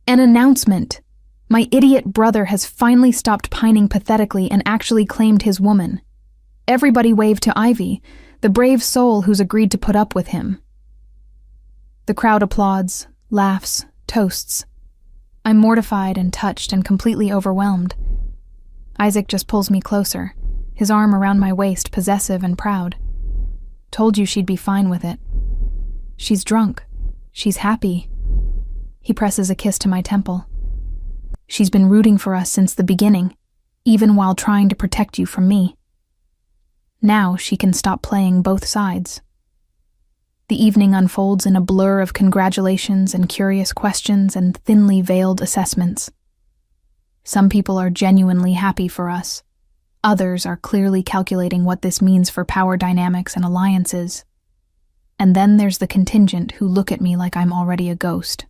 An announcement! My idiot brother has finally stopped pining pathetically and actually claimed his woman. Everybody waved to Ivy, the brave soul who's agreed to put up with him. The crowd applauds, laughs, toasts. I'm mortified and touched and completely overwhelmed. Isaac just pulls me closer, his arm around my waist, possessive and proud. Told you she'd be fine with it. She's drunk. She's happy. He presses a kiss to my temple. She's been rooting for us since the beginning, even while trying to protect you from me. Now she can stop playing both sides. The evening unfolds in a blur of congratulations and curious questions and thinly veiled assessments. Some people are genuinely happy for us. Others are clearly calculating what this means for power dynamics and alliances. And then there's the contingent who look at me like I'm already a ghost.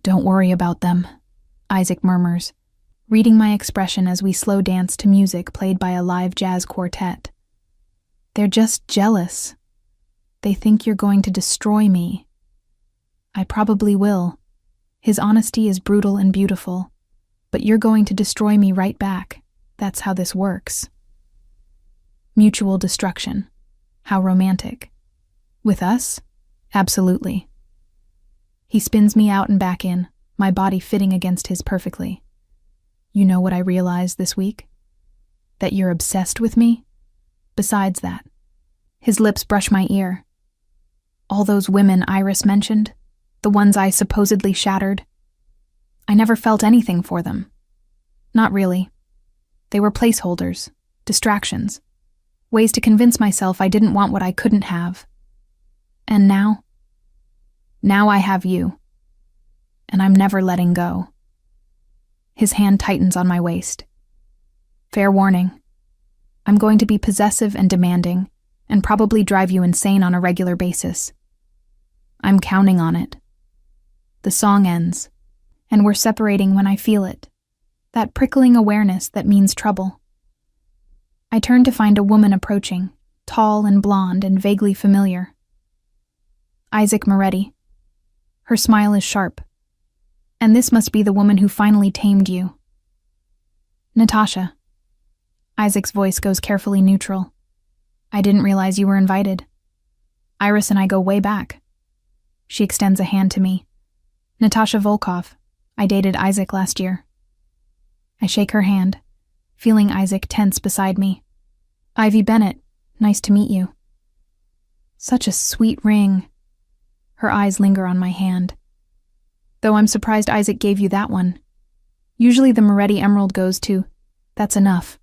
"Don't worry about them," Isaac murmurs, reading my expression as we slow dance to music played by a live jazz quartet. "They're just jealous. They think you're going to destroy me." "I probably will. His honesty is brutal and beautiful. But you're going to destroy me right back. That's how this works." Mutual destruction. How romantic. With us? Absolutely. He spins me out and back in, my body fitting against his perfectly. "You know what I realized this week? That you're obsessed with me? Besides that." His lips brush my ear. "All those women Iris mentioned, the ones I supposedly shattered, I never felt anything for them. Not really. They were placeholders, distractions, ways to convince myself I didn't want what I couldn't have. And now? Now I have you. And I'm never letting go." His hand tightens on my waist. "Fair warning. I'm going to be possessive and demanding, and probably drive you insane on a regular basis. I'm counting on it." The song ends, and we're separating when I feel it, that prickling awareness that means trouble. I turn to find a woman approaching, tall and blonde and vaguely familiar. Isaac Moretti. Her smile is sharp. "And this must be the woman who finally tamed you." "Natasha." Isaac's voice goes carefully neutral. "I didn't realize you were invited. Iris and I go way back." She extends a hand to me. "Natasha Volkov. I dated Isaac last year." I shake her hand, feeling Isaac tense beside me. "Ivy Bennett. Nice to meet you." Such a sweet ring. Her eyes linger on my hand. "Though I'm surprised Isaac gave you that one. Usually the Moretti emerald goes to, that's enough."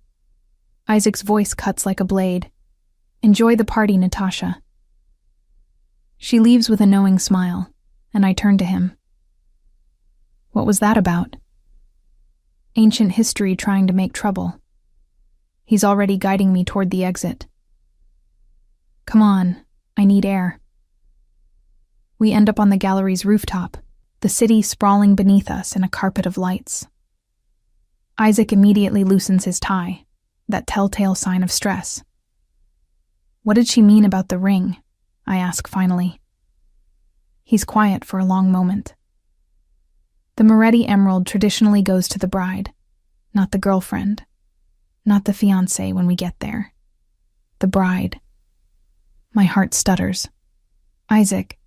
Isaac's voice cuts like a blade. "Enjoy the party, Natasha." She leaves with a knowing smile, and I turn to him. "What was that about?" Ancient history trying to make trouble. He's already guiding me toward the exit. "Come on, I need air." We end up on the gallery's rooftop, the city sprawling beneath us in a carpet of lights. Isaac immediately loosens his tie, that telltale sign of stress. "What did she mean about the ring?" I ask finally. He's quiet for a long moment. "The Moretti emerald traditionally goes to the bride, not the girlfriend, not the fiancée when we get there. The bride." My heart stutters. "Isaac,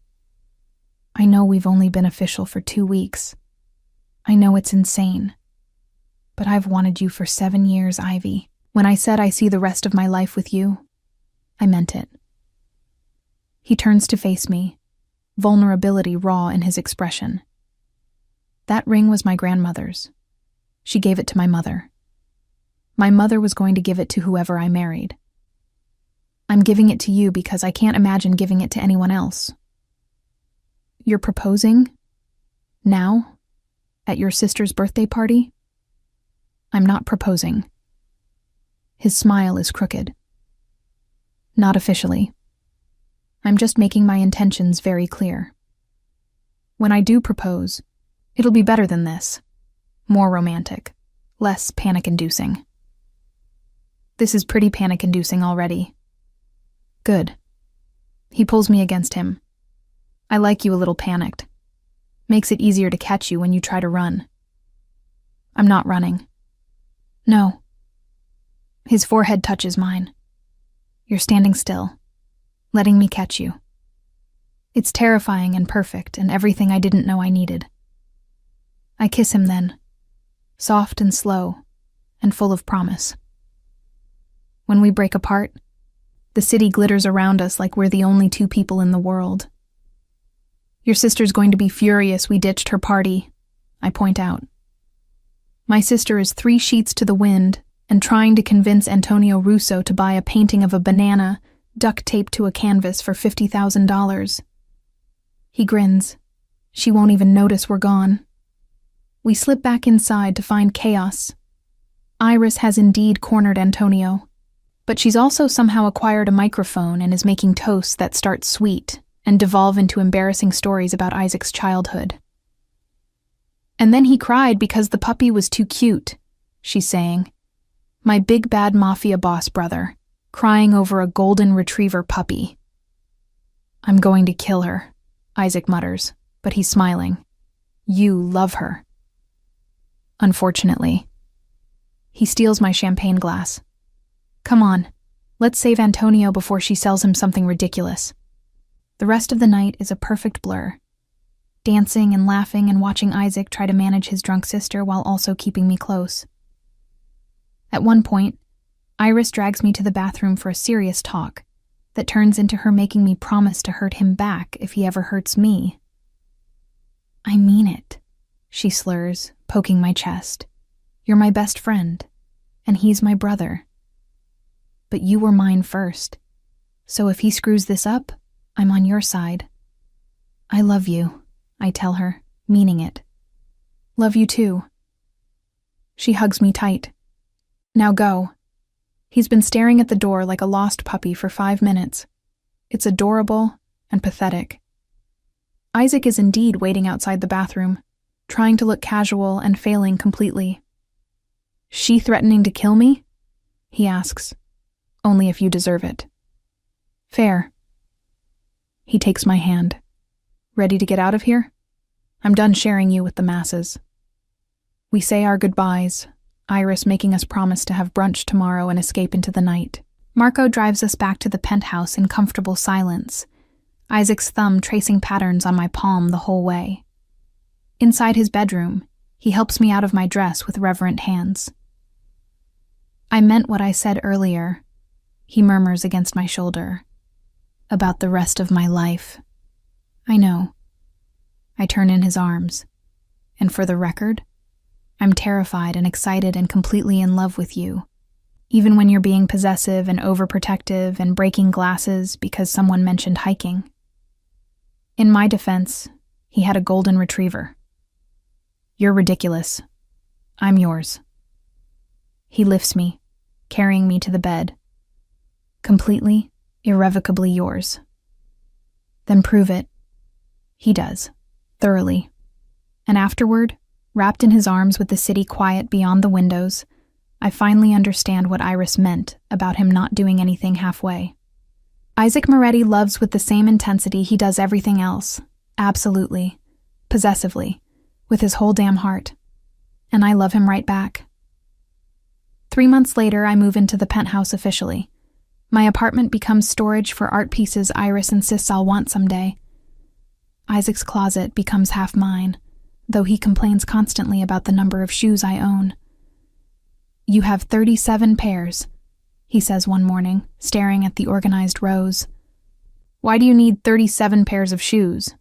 I know we've only been official for 2 weeks. I know it's insane. But I've wanted you for 7 years, Ivy. When I said I see the rest of my life with you, I meant it." He turns to face me, vulnerability raw in his expression. "That ring was my grandmother's. She gave it to my mother. My mother was going to give it to whoever I married. I'm giving it to you because I can't imagine giving it to anyone else." "You're proposing? Now? At your sister's birthday party?" "I'm not proposing." His smile is crooked. "Not officially. I'm just making my intentions very clear. When I do propose, it'll be better than this. More romantic. Less panic-inducing." "This is pretty panic-inducing already." "Good." He pulls me against him. "I like you a little panicked. Makes it easier to catch you when you try to run." "I'm not running." "No." His forehead touches mine. "You're standing still, letting me catch you. It's terrifying and perfect and everything I didn't know I needed." I kiss him then, soft and slow, and full of promise. When we break apart, the city glitters around us like we're the only 2 people in the world. "Your sister's going to be furious we ditched her party," I point out. My sister is 3 sheets to the wind and trying to convince Antonio Russo to buy a painting of a banana duct taped to a canvas for $50,000. He grins. "She won't even notice we're gone." We slip back inside to find chaos. Iris has indeed cornered Antonio, but she's also somehow acquired a microphone and is making toasts that start sweet and devolve into embarrassing stories about Isaac's childhood. And then he cried because the puppy was too cute, she's saying. My big bad Mafia Boss brother, crying over a golden retriever puppy. I'm going to kill her, Isaac mutters, but he's smiling. You love her. Unfortunately. He steals my champagne glass. Come on, let's save Antonio before she sells him something ridiculous. The rest of the night is a perfect blur. Dancing and laughing and watching Isaac try to manage his drunk sister while also keeping me close. At one point, Iris drags me to the bathroom for a serious talk that turns into her making me promise to hurt him back if he ever hurts me. I mean it, she slurs, poking my chest. You're my best friend, and he's my brother. But you were mine first, so if he screws this up, I'm on your side. I love you, I tell her, meaning it. Love you too. She hugs me tight. Now go. He's been staring at the door like a lost puppy for 5 minutes. It's adorable and pathetic. Isaac is indeed waiting outside the bathroom, trying to look casual and failing completely. She threatening to kill me? He asks. Only if you deserve it. Fair. He takes my hand. Ready to get out of here? I'm done sharing you with the masses. We say our goodbyes, Iris making us promise to have brunch tomorrow and escape into the night. Marco drives us back to the penthouse in comfortable silence, Isaac's thumb tracing patterns on my palm the whole way. Inside his bedroom, he helps me out of my dress with reverent hands. I meant what I said earlier, he murmurs against my shoulder. About the rest of my life. I know. I turn in his arms. And for the record, I'm terrified and excited and completely in love with you, even when you're being possessive and overprotective and breaking glasses because someone mentioned hiking. In my defense, he had a golden retriever. You're ridiculous. I'm yours. He lifts me, carrying me to the bed. Completely, irrevocably yours. Then prove it. He does, thoroughly. And afterward, wrapped in his arms with the city quiet beyond the windows, I finally understand what Iris meant about him not doing anything halfway. Isaac Moretti loves with the same intensity he does everything else, absolutely, possessively, with his whole damn heart. And I love him right back. 3 months later, I move into the penthouse officially. My apartment becomes storage for art pieces Iris insists I'll want someday. Isaac's closet becomes half mine, though he complains constantly about the number of shoes I own. You have 37 pairs, he says one morning, staring at the organized rows. Why do you need 37 pairs of shoes?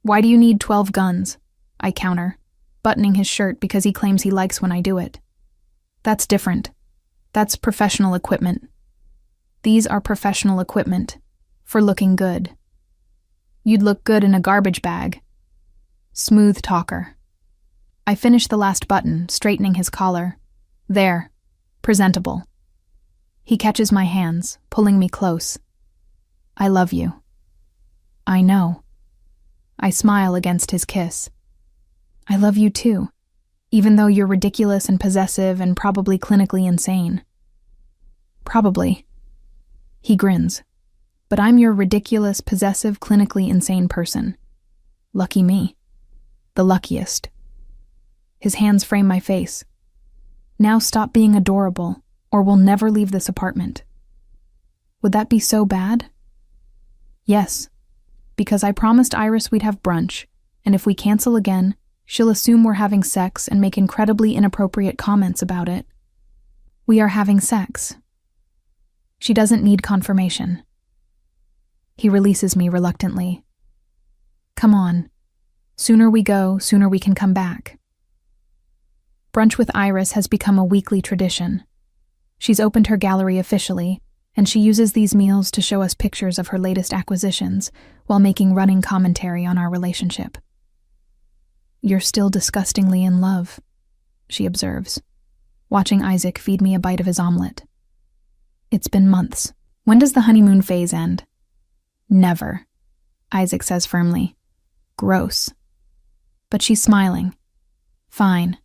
Why do you need 12 guns? I counter, buttoning his shirt because he claims he likes when I do it. That's different. That's professional equipment. These are professional equipment for looking good. You'd look good in a garbage bag. Smooth talker. I finish the last button, straightening his collar. There. Presentable. He catches my hands, pulling me close. I love you. I know. I smile against his kiss. I love you too, even though you're ridiculous and possessive and probably clinically insane. Probably. He grins. But I'm your ridiculous, possessive, clinically insane person. Lucky me. The luckiest. His hands frame my face. Now stop being adorable, or we'll never leave this apartment. Would that be so bad? Yes, because I promised Iris we'd have brunch, and if we cancel again, she'll assume we're having sex and make incredibly inappropriate comments about it. We are having sex. She doesn't need confirmation. He releases me reluctantly. Come on. Sooner we go, sooner we can come back. Brunch with Iris has become a weekly tradition. She's opened her gallery officially, and she uses these meals to show us pictures of her latest acquisitions while making running commentary on our relationship. You're still disgustingly in love, she observes, watching Isaac feed me a bite of his omelet. It's been months. When does the honeymoon phase end? Never, Isaac says firmly. Gross. But she's smiling. Fine.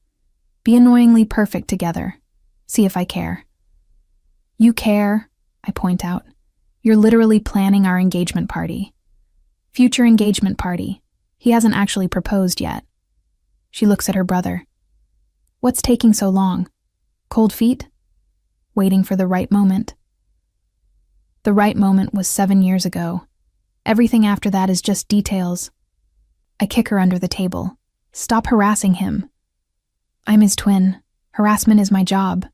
Be annoyingly perfect together. See if I care. You care, I point out. You're literally planning our engagement party. Future engagement party. He hasn't actually proposed yet. She looks at her brother. What's taking so long? Cold feet? Waiting for the right moment. The right moment was 7 years ago. Everything after that is just details. I kick her under the table. Stop harassing him. I'm his twin. Harassment is my job.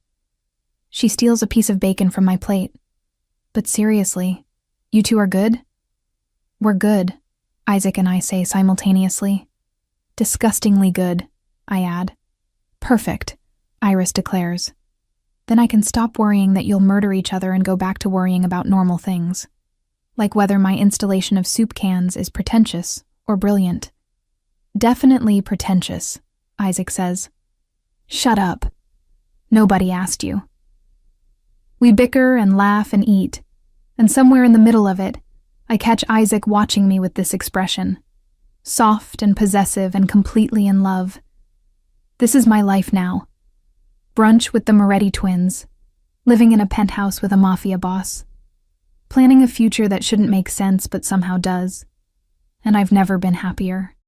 She steals a piece of bacon from my plate. But seriously, you two are good? We're good, Isaac and I say simultaneously. Disgustingly good, I add. Perfect, Iris declares. Then I can stop worrying that you'll murder each other and go back to worrying about normal things. Like whether my installation of soup cans is pretentious or brilliant. Definitely pretentious, Isaac says. Shut up. Nobody asked you. We bicker and laugh and eat, and somewhere in the middle of it, I catch Isaac watching me with this expression. Soft and possessive and completely in love. This is my life now. Brunch with the Moretti twins. Living in a penthouse with a mafia boss. Planning a future that shouldn't make sense but somehow does. And I've never been happier.